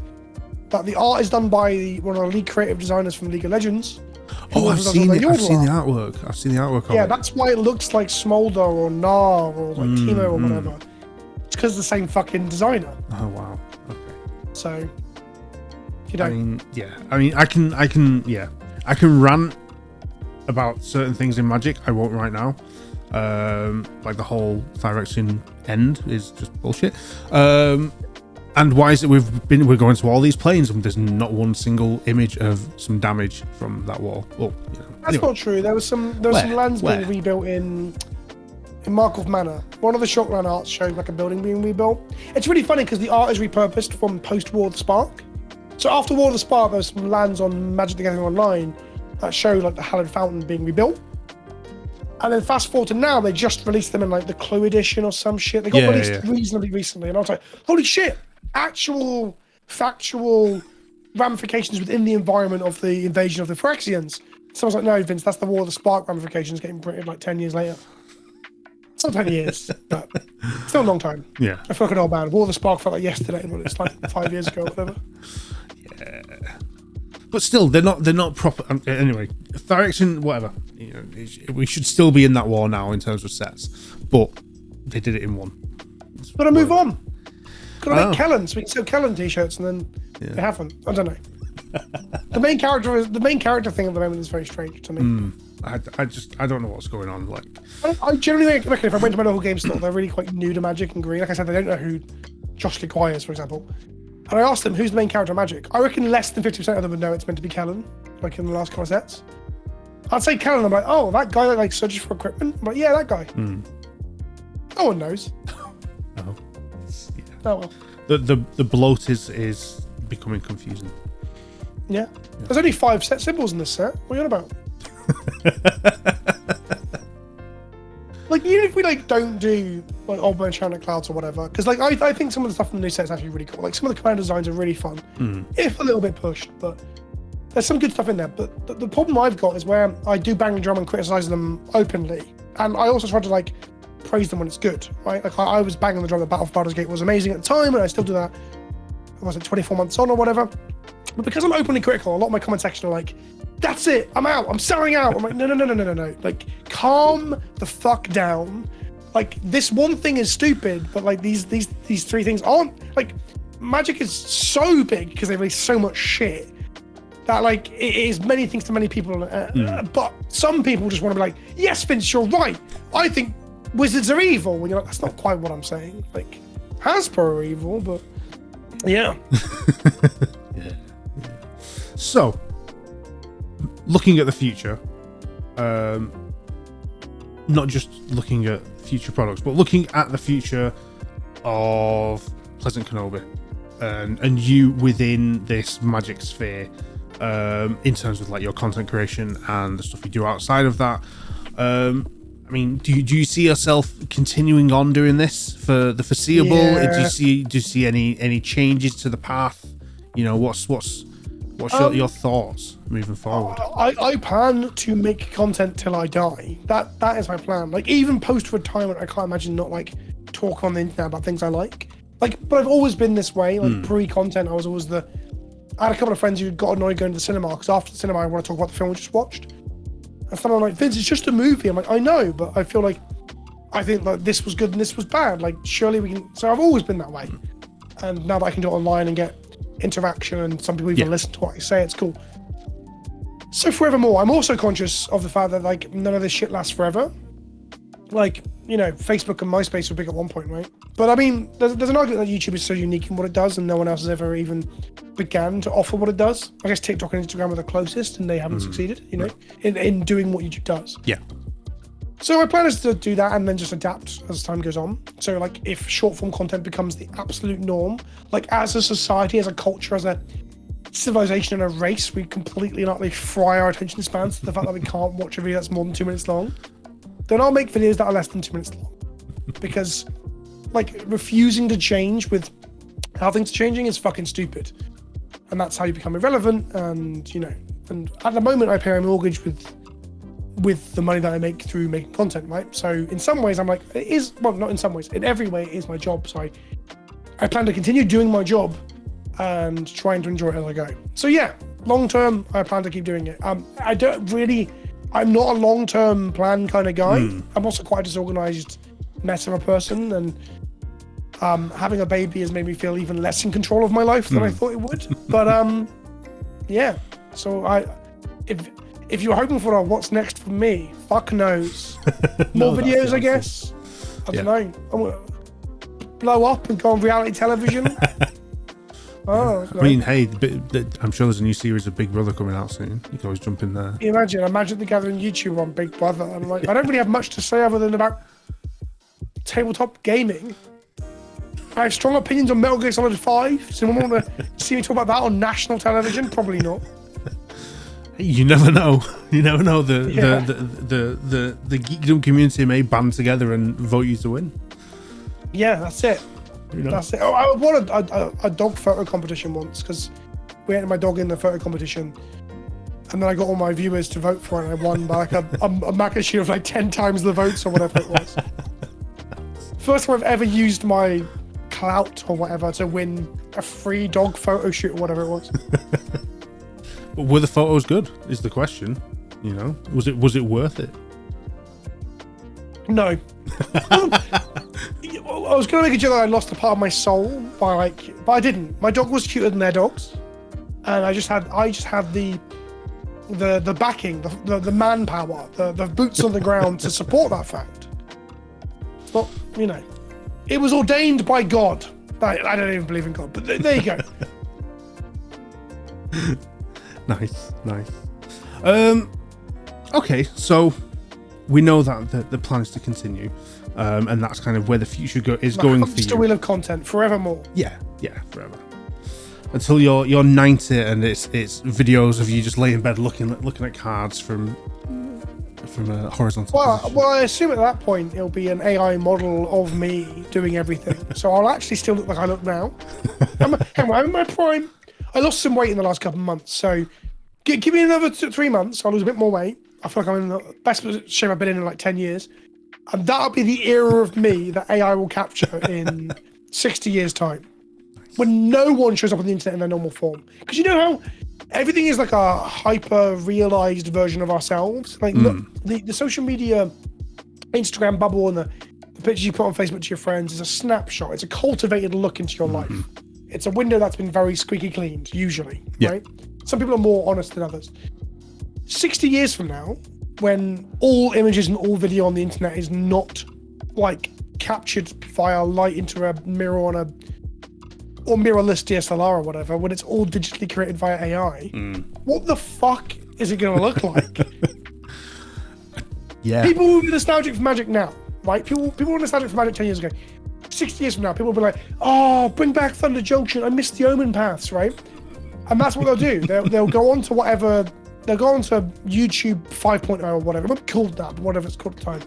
That the art is done by one of the lead creative designers from League of Legends. Oh, I've seen the artwork. I've seen the artwork of it. Yeah, that's why it looks like Smolder or Gnar or like Timo or whatever. It's because the same fucking designer. Oh wow. Okay. So, you know. I can rant about certain things in Magic. I won't right now. Like the whole Phyrexian end is just bullshit. And why is it we're going to all these planes and there's not one single image of some damage from that wall? Well, that's not true. There was some lands being rebuilt in Markov Manor. One of the Shockland arts showed like a building being rebuilt. It's really funny because the art is repurposed from post-War of the Spark. So after War of the Spark, there's some lands on Magic the Gathering Online that show like the Hallowed Fountain being rebuilt. And then fast forward to now, they just released them in like the Clue edition or some shit. They got released reasonably recently, and I was like, holy shit! Actual factual ramifications within the environment of the invasion of the Phyrexians. So I was like, no, Vince, that's the War of the Spark ramifications getting printed like 10 years later. It's not 10 years, but still a long time. Yeah. I feel like an old man. War of the Spark felt like yesterday, but it's like 5 years ago or whatever. Yeah. But still, they're not proper. Anyway, Phyrexian, whatever. We should still be in that war now in terms of sets, but they did it in one. Gotta move on. Gotta make Kellen, so we can sell Kellen t-shirts, and then they haven't. I don't know. The main character thing at the moment is very strange to me. I don't know what's going on. Like, I generally reckon if I went to my local game store, they're really quite new to Magic and green. Like I said, they don't know who Josh Enquires, for example. And I asked them, who's the main character of Magic? I reckon less than 50% of them would know it's meant to be Kellen, like in the last couple of sets. I'd say Kellen, I'm like, oh, that guy that like searches for equipment? I'm like, yeah, that guy. No one knows. No. Oh well. The bloat is becoming confusing. Yeah. There's only 5 set symbols in this set. What are you on about? Like, even if we like don't do like Old Man Enchanted Clouds or whatever, because like I think some of the stuff in the new set is actually really cool. Like some of the commander designs are really fun, if a little bit pushed, but there's some good stuff in there. But the problem I've got is where I do bang the drum and criticize them openly, and I also try to like praise them when it's good, right? Like I was banging the drum that Battle for Baldur's Gate was amazing at the time, and I still do that. Was it 24 months on or whatever? But because I'm openly critical, a lot of my comment section are like, that's it, I'm out, I'm selling out. I'm like, no. Like, calm the fuck down. Like, this one thing is stupid, but like these 3 things aren't. Like, Magic is so big because they release so much shit that like it is many things to many people. But some people just want to be like, yes, Vince, you're right. I think wizards are evil. When you're like, that's not quite what I'm saying. Like, Hasbro are evil, but yeah. Yeah. So, looking at the future, not just looking at future products, but looking at the future of PleasantKenobi and you within this Magic sphere, in terms of like your content creation and the stuff you do outside of that. I mean, do you see yourself continuing on doing this for the foreseeable? Yeah. Do you see any changes to the path? You know, what's your thoughts moving forward? I plan to make content till I die. That is my plan. Like even post retirement, I can't imagine not like talk on the internet about things I like. Like, but I've always been this way. Like pre-content, I was always I had a couple of friends who got annoyed going to the cinema because after the cinema, I want to talk about the film we just watched. And someone like, Vince, it's just a movie. I'm like, I know, but I feel like I think like this was good and this was bad. Like, surely we can. So I've always been that way. And now that I can do it online and get interaction and some people even listen to what I say, it's cool. So forevermore, I'm also conscious of the fact that like none of this shit lasts forever. like, you know, Facebook and MySpace were big at one point, right? But I mean, there's an argument that YouTube is so unique in what it does, and no one else has ever even began to offer what it does. I guess TikTok and Instagram are the closest, and they haven't succeeded, you know, in doing what YouTube does. Yeah. So my plan is to do that and then just adapt as time goes on. So like, if short form content becomes the absolute norm, like as a society, as a culture, as a civilization and a race, we completely and utterly fry our attention spans to the fact that we can't watch a video that's more than 2 minutes long, then I'll make videos that are less than 2 minutes long. Because like, refusing to change with how things are changing is fucking stupid. And that's how you become irrelevant. And, you know, and at the moment I pay my mortgage with the money that I make through making content, right? So in some ways I'm like, it is, well, not in some ways, in every way it is my job. So I plan to continue doing my job and trying to enjoy it as I go. So yeah, long term, I plan to keep doing it. I'm not a long-term plan kind of guy. I'm also quite a disorganized mess of a person, and having a baby has made me feel even less in control of my life than I thought it would. But yeah, so if you're hoping for a what's next for me, fuck knows. More videos, I guess. I don't know. I'm gonna blow up and go on reality television. Oh, I mean, hey, I'm sure there's a new series of Big Brother coming out soon. You can always jump in there. Imagine the Gathering YouTube on Big Brother. I'm like, I don't really have much to say other than about tabletop gaming. I have strong opinions on Metal Gear Solid 5. Does anyone want to see me talk about that on national television? Probably not. You never know. You never know. The geekdom community may band together and vote you to win. Yeah, that's it. You know? That's it. Oh, I won a dog photo competition once because we entered my dog in the photo competition, and then I got all my viewers to vote for it, and I won by like a magnitude of like 10 times the votes or whatever it was. First time I've ever used my clout or whatever to win a free dog photo shoot or whatever it was. But were the photos good? Is the question. You know, was it worth it? No. I was gonna make a joke that I lost a part of my soul but I didn't. My dog was cuter than their dogs, and I just had the backing, the manpower, the boots on the ground to support that fact. It's not, you know, it was ordained by God. I don't even believe in God, but there you go. Nice. Okay, so we know that the plan is to continue, and that's kind of where the future is going for you. The wheel of content forevermore. Yeah, forever. Until you're 90 and it's videos of you just laying in bed looking at cards from a horizontal position. Well, I assume at that point it'll be an AI model of me doing everything. So I'll actually still look like I look now. I'm in my prime. I lost some weight in the last couple of months, so give me another 3 months. I'll lose a bit more weight. I feel like I'm in the best shape I've been in like 10 years. And that'll be the era of me that AI will capture in 60 years' time. When no one shows up on the internet in their normal form. Because you know how everything is like a hyper-realized version of ourselves? Like the social media, Instagram bubble and the pictures you put on Facebook to your friends is a snapshot. It's a cultivated look into your life. It's a window that's been very squeaky cleaned, usually, right? Some people are more honest than others. 60 years from now, when all images and all video on the internet is not like captured via light into a mirror or mirrorless DSLR or whatever, when it's all digitally created via AI, what the fuck is it going to look like? Yeah. People will be nostalgic for Magic now, right? People were nostalgic for Magic 10 years ago. 60 years from now, people will be like, oh, bring back Thunder Junction. I missed the Omen Paths, right? And that's what they'll do. They'll go on to whatever. They'll go on to YouTube 5.0 or whatever. It won't be called that, but whatever it's called at the time.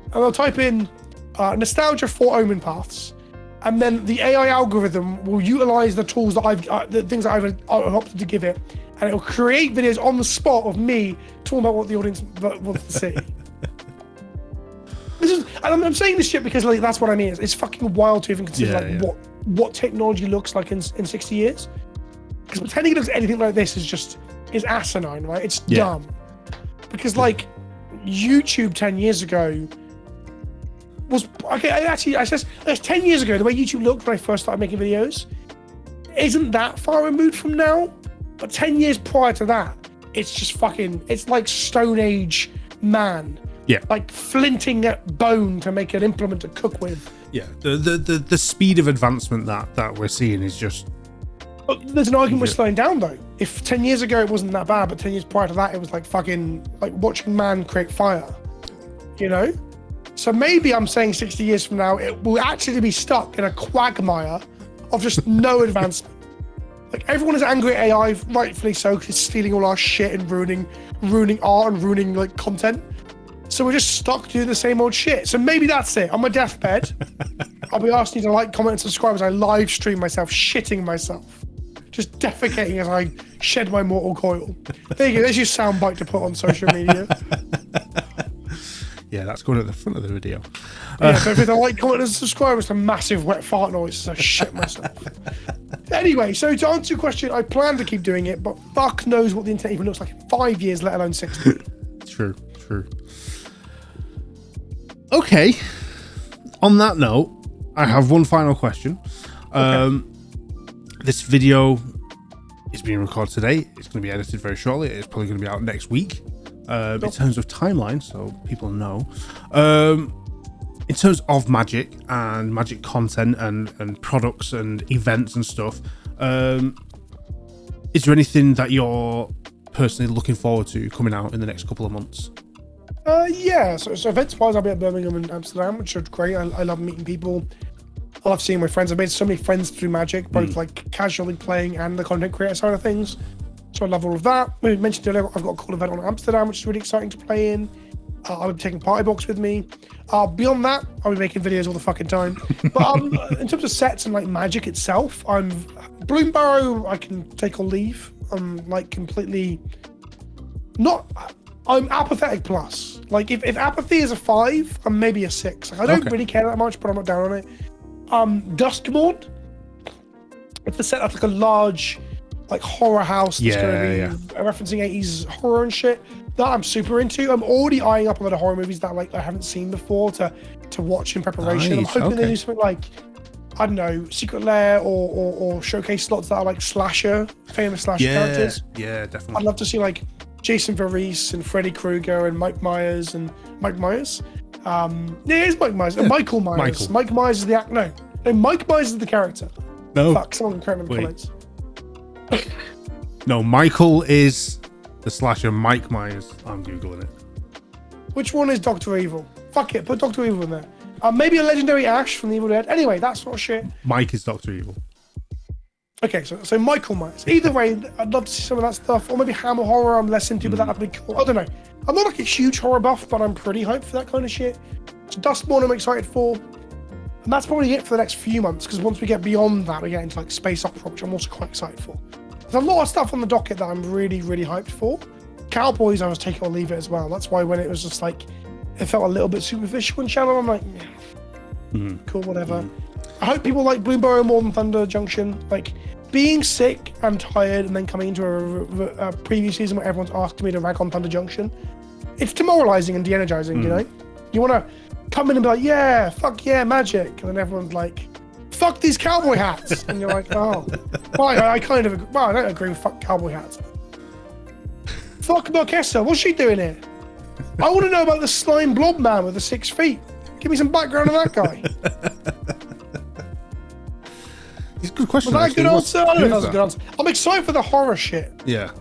And they'll type in nostalgia for Omen Paths. And then the AI algorithm will utilize the tools that the things that I've opted to give it. And it'll create videos on the spot of me talking about what the audience wants to see. And I'm saying this shit because like that's what I mean. It's fucking wild to even consider what technology looks like in 60 years. Because pretending it looks anything like this is asinine, right? It's dumb. Because like YouTube 10 years ago was okay. I said 10 years ago, the way YouTube looked when I first started making videos isn't that far removed from now. But 10 years prior to that, it's just fucking. It's like Stone Age man Yeah. Like flinting at bone to make an implement to cook with. Yeah. The speed of advancement that we're seeing is just. But there's an argument we're slowing down though. If 10 years ago it wasn't that bad, but 10 years prior to that it was like fucking like watching man create fire. You know? So maybe I'm saying 60 years from now it will actually be stuck in a quagmire of just no advancement. Like everyone is angry at AI, rightfully so, because it's stealing all our shit and ruining art and ruining like content. So we're just stuck doing the same old shit. So maybe that's it. On my deathbed, I'll be asking you to like, comment, and subscribe as I live stream myself shitting myself. Just defecating as I shed my mortal coil. There you go, there's your soundbite to put on social media. Yeah, that's going at the front of the video. Yeah, so if it's a like, comment, and subscribe, it's a massive wet fart noise, so I shit myself. Anyway, so to answer your question, I plan to keep doing it, but fuck knows what the internet even looks like in 5 years, let alone 60. True. Okay. On that note, I have one final question. Okay. This video is being recorded today. It's going to be edited very shortly. It's probably going to be out next week. In terms of timeline, so people know. In terms of Magic and Magic content and products and events and stuff, is there anything that you're personally looking forward to coming out in the next couple of months? Yeah, so events-wise, I'll be at Birmingham and Amsterdam, which are great. I love meeting people. I love seeing my friends. I've made so many friends through Magic, both like casually playing and the content creator side of things. So I love all of that. We mentioned earlier, I've got a cool event on Amsterdam, which is really exciting to play in. I'll be taking Party Box with me. Beyond that, I'll be making videos all the fucking time. But in terms of sets and like Magic itself, I'm Bloom Barrow, I can take or leave. I'm like completely I'm apathetic plus. Like if apathy is a 5, I'm maybe a 6. Like, I don't really care that much, but I'm not down on it. Duskmord, if the set that's like a large like horror house that's going to be referencing 80s horror and shit, that I'm super into. I'm already eyeing up a lot of horror movies that like I haven't seen before to watch in preparation. Nice. I'm hoping they do something like, I don't know, Secret Lair or showcase slots that are like famous slasher characters. Yeah, definitely. I'd love to see like Jason Voorhees and Freddy Krueger and Mike Myers. Yeah, it's Mike Myers and Michael Myers. Mike Myers is the act. No, Mike Myers is the character. No. Fuck, someone can correct me in the comments. No, Michael is the slasher. Mike Myers. I'm googling it. Which one is Dr. Evil? Fuck it, put Dr. Evil in there. Maybe a legendary Ash from the Evil Dead. Anyway, that sort of shit. Mike is Dr. Evil. Okay, so Michael Myers. Either way, I'd love to see some of that stuff. Or maybe Hammer Horror I'm less into, but that'd be cool. I don't know. I'm not like a huge horror buff, but I'm pretty hyped for that kind of shit. So Dustborn I'm excited for. And that's probably it for the next few months, because once we get beyond that, we get into like Space Opera, which I'm also quite excited for. There's a lot of stuff on the docket that I'm really, really hyped for. Cowboys, I was take it or leave it as well. That's why when it was just like, it felt a little bit superficial in channel, I'm like, cool, whatever. I hope people like Bloomberg more than Thunder Junction. Like, being sick and tired and then coming into a previous season where everyone's asking me to rag on Thunder Junction, it's demoralizing and de-energizing, you know? You want to come in and be like, yeah, fuck yeah, Magic. And then everyone's like, fuck these cowboy hats. And you're like, oh, well, I kind of agree. Well, I don't agree with fuck cowboy hats. Fuck Marquesa, what's she doing here? I want to know about the slime blob man with the 6 feet. Give me some background on that guy. It's a good question. Was that a good answer? I don't know if that was a good answer. I'm excited for the horror shit. Yeah.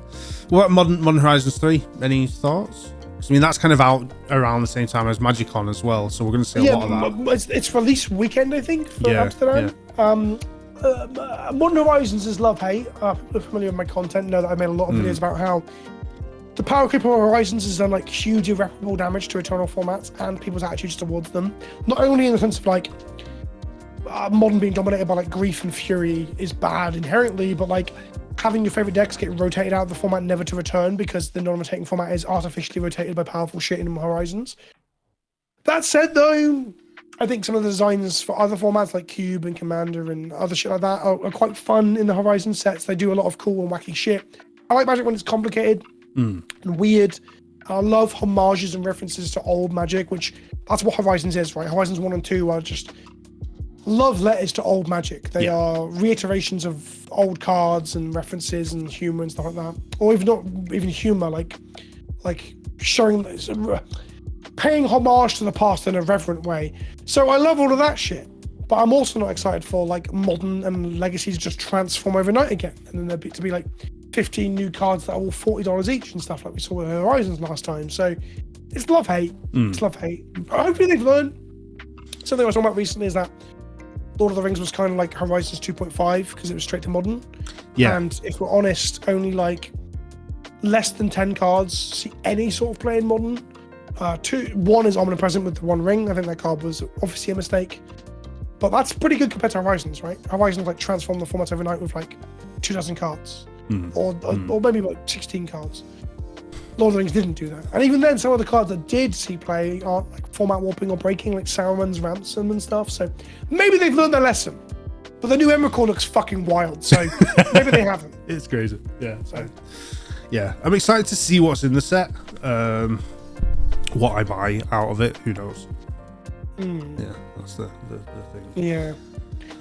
What Modern Horizons 3? Any thoughts? I mean, that's kind of out around the same time as MagicCon as well, so we're going to see a lot of that. It's release weekend, I think, for Amsterdam. Yeah. Modern Horizons is love-hate. People who are familiar with my content know that I made a lot of videos about how the power creep of Horizons has done like huge irreparable damage to Eternal formats and people's attitudes towards them. Not only in the sense of like Modern being dominated by like grief and fury is bad inherently, but like having your favorite decks get rotated out of the format never to return because the non-rotating format is artificially rotated by powerful shit in Horizons. That said though, I think some of the designs for other formats like Cube and Commander and other shit like that are quite fun in the Horizon sets. They do a lot of cool and wacky shit. I like Magic when it's complicated and weird. I love homages and references to old Magic, which that's what Horizons is, right? Horizons 1 and 2 are just love letters to old Magic. They are reiterations of old cards and references and humor and stuff like that. Or even not even humor, like showing paying homage to the past in a reverent way. So I love all of that shit. But I'm also not excited for like Modern and Legacy to just transform overnight again, and then there'd be to be like 15 new cards that are all $40 each and stuff like we saw with Horizons last time. So it's love-hate. It's love-hate. Hopefully they've learned. Something I was talking about recently is that Lord of the Rings was kind of like Horizons 2.5 because it was straight to Modern. Yeah. And if we're honest, only like less than 10 cards see any sort of play in Modern. One is Omnipresent with the One Ring. I think that card was obviously a mistake. But that's pretty good compared to Horizons, right? Horizons like transformed the format overnight with like 2,000 cards. Or maybe about 16 cards. Lord of the Rings didn't do that. And even then, some of the cards that did see play aren't like format warping or breaking, like Sauron's Ransom and stuff. So maybe they've learned their lesson. But the new Emrakul looks fucking wild, so maybe they haven't. It's crazy. Yeah. So, yeah. I'm excited to see what's in the set. What I buy out of it, who knows? Yeah, that's the thing. Yeah.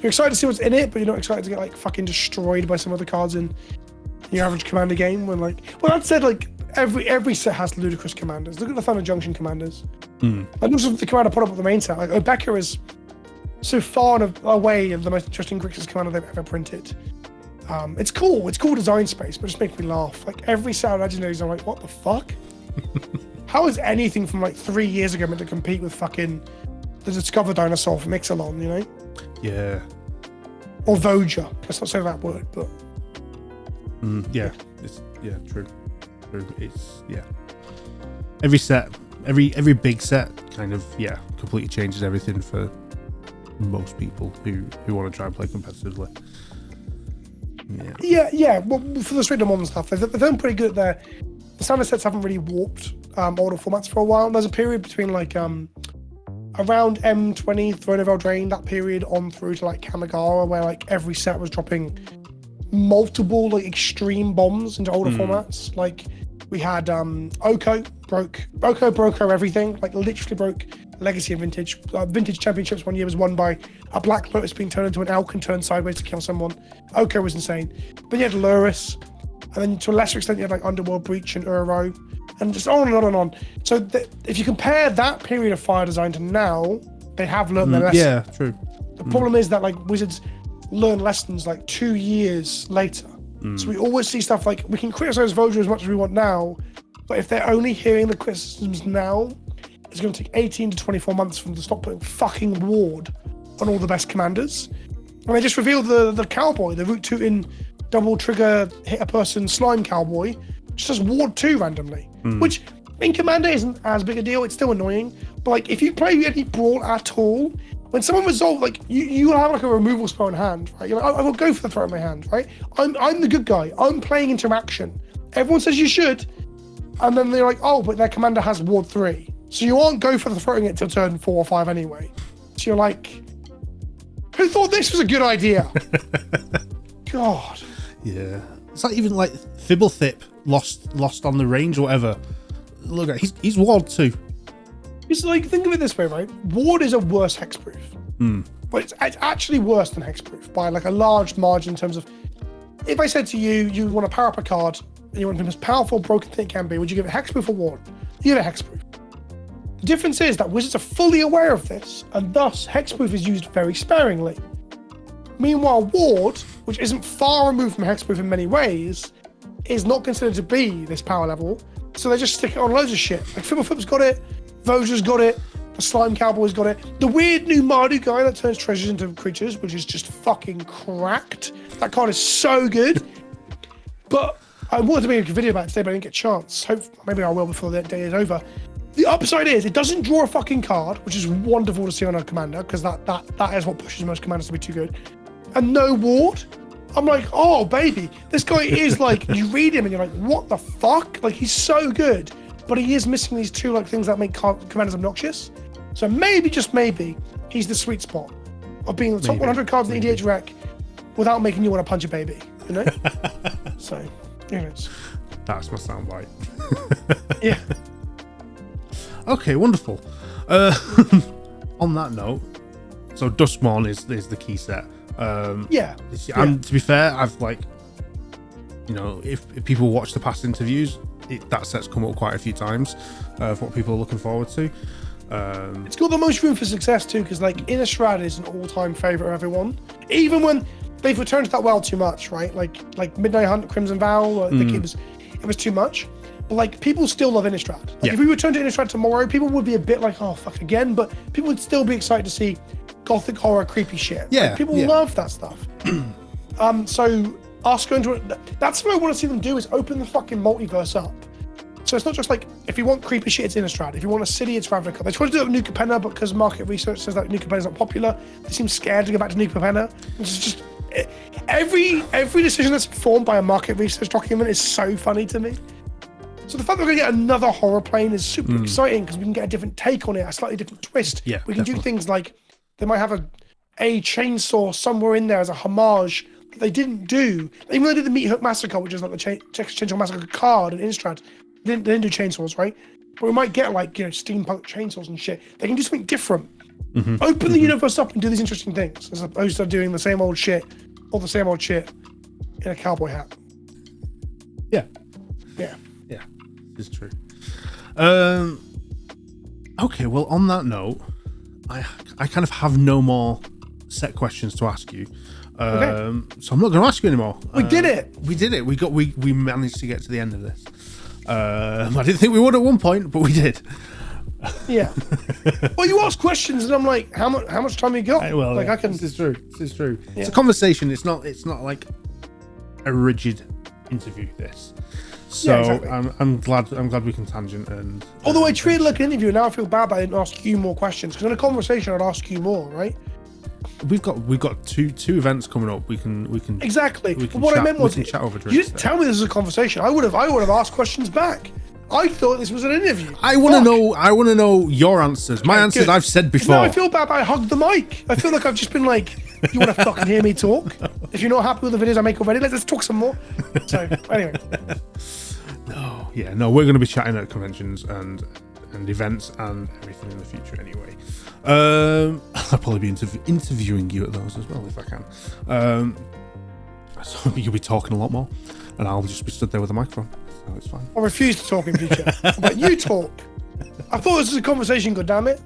You're excited to see what's in it, but you're not excited to get like fucking destroyed by some of the cards in your average Commander game. When like, well, that said, like every set has ludicrous commanders. Look at the Thunder Junction commanders. And also the commander put up with the main set. Like Obeka is so far and away of the most interesting Grixis commander they've ever printed. It's cool. It's cool design space, but it just makes me laugh. Like every set of legendaries, I'm like, what the fuck? How is anything from like 3 years ago meant to compete with fucking the Discover Dinosaur from Ixalan, you know? Yeah. Or Voja. Let's not say that word, but yeah. It's true. It's every set, every big set kind of completely changes everything for most people who want to try and play competitively. Yeah. Well, for the straight to modern stuff, they've done pretty good there. The standard sets haven't really warped older formats for a while. There's a period between like around M20, Throne of Eldraine, that period on through to like Kamigawa, where like every set was dropping multiple like extreme bombs into older formats. Like we had Oko broke everything, like literally broke Legacy and Vintage. Vintage Championships one year was won by a Black Lotus being turned into an elk and turned sideways to kill someone. Oko was insane. Then you had Luris, and then to a lesser extent you had like Underworld Breach and Uro, and just on and on and on. So if you compare that period of fire design to now, they have learned their lesson. Yeah, true. The problem is that like Wizards learn lessons like 2 years later. So we always see stuff like, we can criticize Voja as much as we want now, but if they're only hearing the criticisms now, it's going to take 18 to 24 months for them to stop putting fucking ward on all the best commanders. And they just revealed the cowboy, the root tooting double trigger hit a person slime cowboy, just does ward 2 randomly, which in Commander isn't as big a deal. It's still annoying, but like if you play any brawl at all, when someone resolves, like you have like a removal spell in hand, right? You're like, I will go for the throw in my hand, right? I'm the good guy. I'm playing interaction. Everyone says you should, and then they're like, oh, but their commander has ward 3, so you won't go for the throwing it till turn 4 or 5 anyway. So you're like, who thought this was a good idea? God. Yeah, it's like even like Fibblethip lost on the range or whatever. Look at he's ward 2. It's like, think of it this way, right? Ward is a worse hexproof. But it's actually worse than hexproof by like a large margin in terms of, if I said to you, you want to power up a card and you want to be the most powerful broken thing it can be, would you give it hexproof or ward? You give it hexproof. The difference is that Wizards are fully aware of this, and thus hexproof is used very sparingly. Meanwhile, ward, which isn't far removed from hexproof in many ways, is not considered to be this power level, so they just stick it on loads of shit. Like Fibblethip's got it, Voja's got it, the Slime Cowboy's got it. The weird new Mardu guy that turns treasures into creatures, which is just fucking cracked. That card is so good. But I wanted to make a video about it today, but I didn't get a chance. Maybe I will before the day is over. The upside is it doesn't draw a fucking card, which is wonderful to see on a commander, because that is what pushes most commanders to be too good. And no ward. I'm like, oh baby, this guy is like, you read him and you're like, what the fuck? Like, he's so good. But he is missing these two like things that make commanders obnoxious. So maybe, just maybe, he's the sweet spot of being the top 100 cards in the EDH rec without making you want to punch a baby, you know? So, who knows? That's my soundbite. Yeah. Okay, wonderful. On that note, so Duskmorn is the key set. Yeah. And to be fair, I've like, you know, if people watch the past interviews, that set's come up quite a few times for what people are looking forward to. It's got the most room for success too, because like Innistrad is an all-time favorite of everyone, even when they've returned to that well too much, right? Like Midnight Hunt, Crimson Vow, it was too much. But like people still love Innistrad. Like if we return to Innistrad tomorrow, people would be a bit like, oh fuck again, but people would still be excited to see gothic horror creepy shit. Yeah, like, people love that stuff. So us going to it, that's what I want to see them do, is open the fucking multiverse up. So it's not just like, if you want creepy shit, it's Innistrad. If you want a city, it's Ravnica. They tried to do it with New Capenna, but because market research says that New Capenna is not popular, they seem scared to go back to New Capenna. It's just every decision that's informed by a market research document is so funny to me. So the fact that we're going to get another horror plane is super exciting, because we can get a different take on it, a slightly different twist. Yeah, we can do things like, they might have a chainsaw somewhere in there as a homage that they didn't do. Even though they did the Meat Hook Massacre, which is like the Chainsaw Massacre card and Innistrad, they didn't do chainsaws, right? But we might get like, you know, steampunk chainsaws and shit. They can do something different. Open the universe up and do these interesting things, as opposed to doing the same old shit, or the same old shit in a cowboy hat. Yeah. It's true. Okay, well, on that note, I kind of have no more set questions to ask you. So I'm not going to ask you anymore. We did it. We managed to get to the end of this. I didn't think we would at one point, but we did. Yeah. Well, you ask questions, and I'm like, how much time you got? This is true. Yeah. It's a conversation. It's not like a rigid interview. This. So exactly. I'm glad we can tangent and. Although I treated it like an interview, now I feel bad that I didn't ask you more questions, because in a conversation I'd ask you more, right? We've got two events coming up. We can exactly. We can what chat, I meant was, we can chat over drinks. You didn't tell me this was a conversation. I would have asked questions back. I thought this was an interview. I want to know your answers. My answers I've said before. Now I feel bad. I hugged the mic. I feel like I've just been like, you want to fucking hear me talk? If you're not happy with the videos I make already, let's talk some more. So anyway. No, we're going to be chatting at conventions and events and everything in the future anyway. I'll probably be interviewing you at those as well if I can. So you'll be talking a lot more, and I'll just be stood there with a microphone. So it's fine. I refuse to talk in future. But you talk. I thought this was a conversation. God damn it.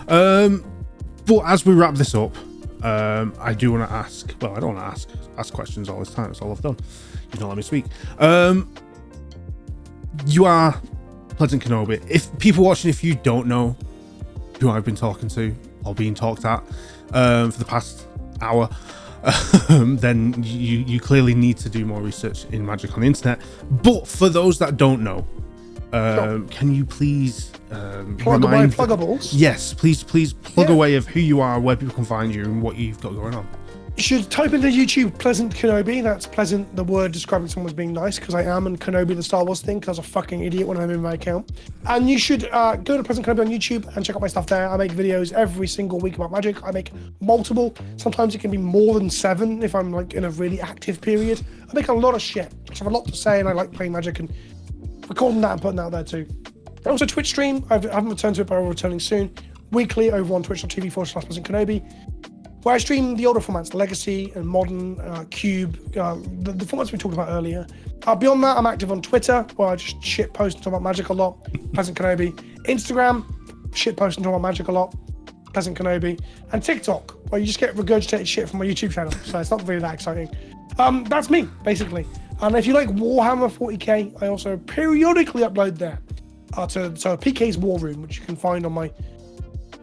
But as we wrap this up, I do want to ask. Well, I don't want to ask questions all this time. That's all I've done. You don't let me speak. You are PleasantKenobi. If people watching, if you don't know who I've been talking to or being talked at for the past hour, then you clearly need to do more research in Magic on the internet. But for those that don't know, can you please plug away pluggables? Yes, please plug away of who you are, where people can find you, and what you've got going on. You should type into YouTube PleasantKenobi. That's pleasant, the word describing someone as being nice, because I am, and Kenobi the Star Wars thing, because I was a fucking idiot when I'm in my account. And you should go to PleasantKenobi on YouTube and check out my stuff there. I make videos every single week about Magic. I make multiple. Sometimes it can be more than 7 if I'm like in a really active period. I make a lot of shit. I have a lot to say, and I like playing Magic and recording that and putting that out there too. I also Twitch stream. I haven't returned to it, but I'll be returning soon. Weekly over on twitch.tv/PleasantKenobi. Where I stream the older formats, the Legacy and Modern, Cube, the formats we talked about earlier. Beyond that, I'm active on Twitter, where I just shit post and talk about Magic a lot, PleasantKenobi. Instagram, shit post and talk about Magic a lot, PleasantKenobi. And TikTok, where you just get regurgitated shit from my YouTube channel, so it's not really that exciting. That's me, basically. And if you like Warhammer 40k, I also periodically upload there to PK's War Room, which you can find on my...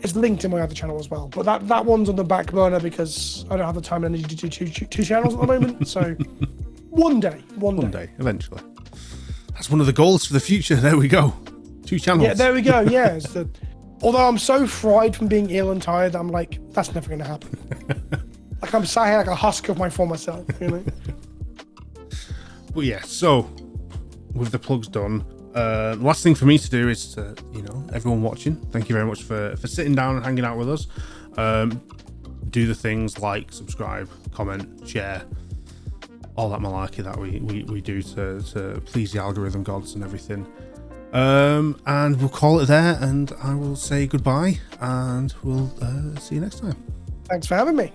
It's linked in my other channel as well, but that one's on the back burner because I don't have the time and energy to do two channels at the moment. So one day, eventually. That's one of the goals for the future. There we go. 2 channels. Yeah, there we go. Yeah. Although I'm so fried from being ill and tired, that I'm like, that's never going to happen. Like I'm sat here like a husk of my former self, you know. But yeah, so with the plugs done. The last thing for me to do is to, everyone watching, thank you very much for sitting down and hanging out with us. Do the things like subscribe, comment, share, all that malarkey that we do to please the algorithm gods and everything. And we'll call it there, and I will say goodbye, and we'll see you next time. Thanks for having me.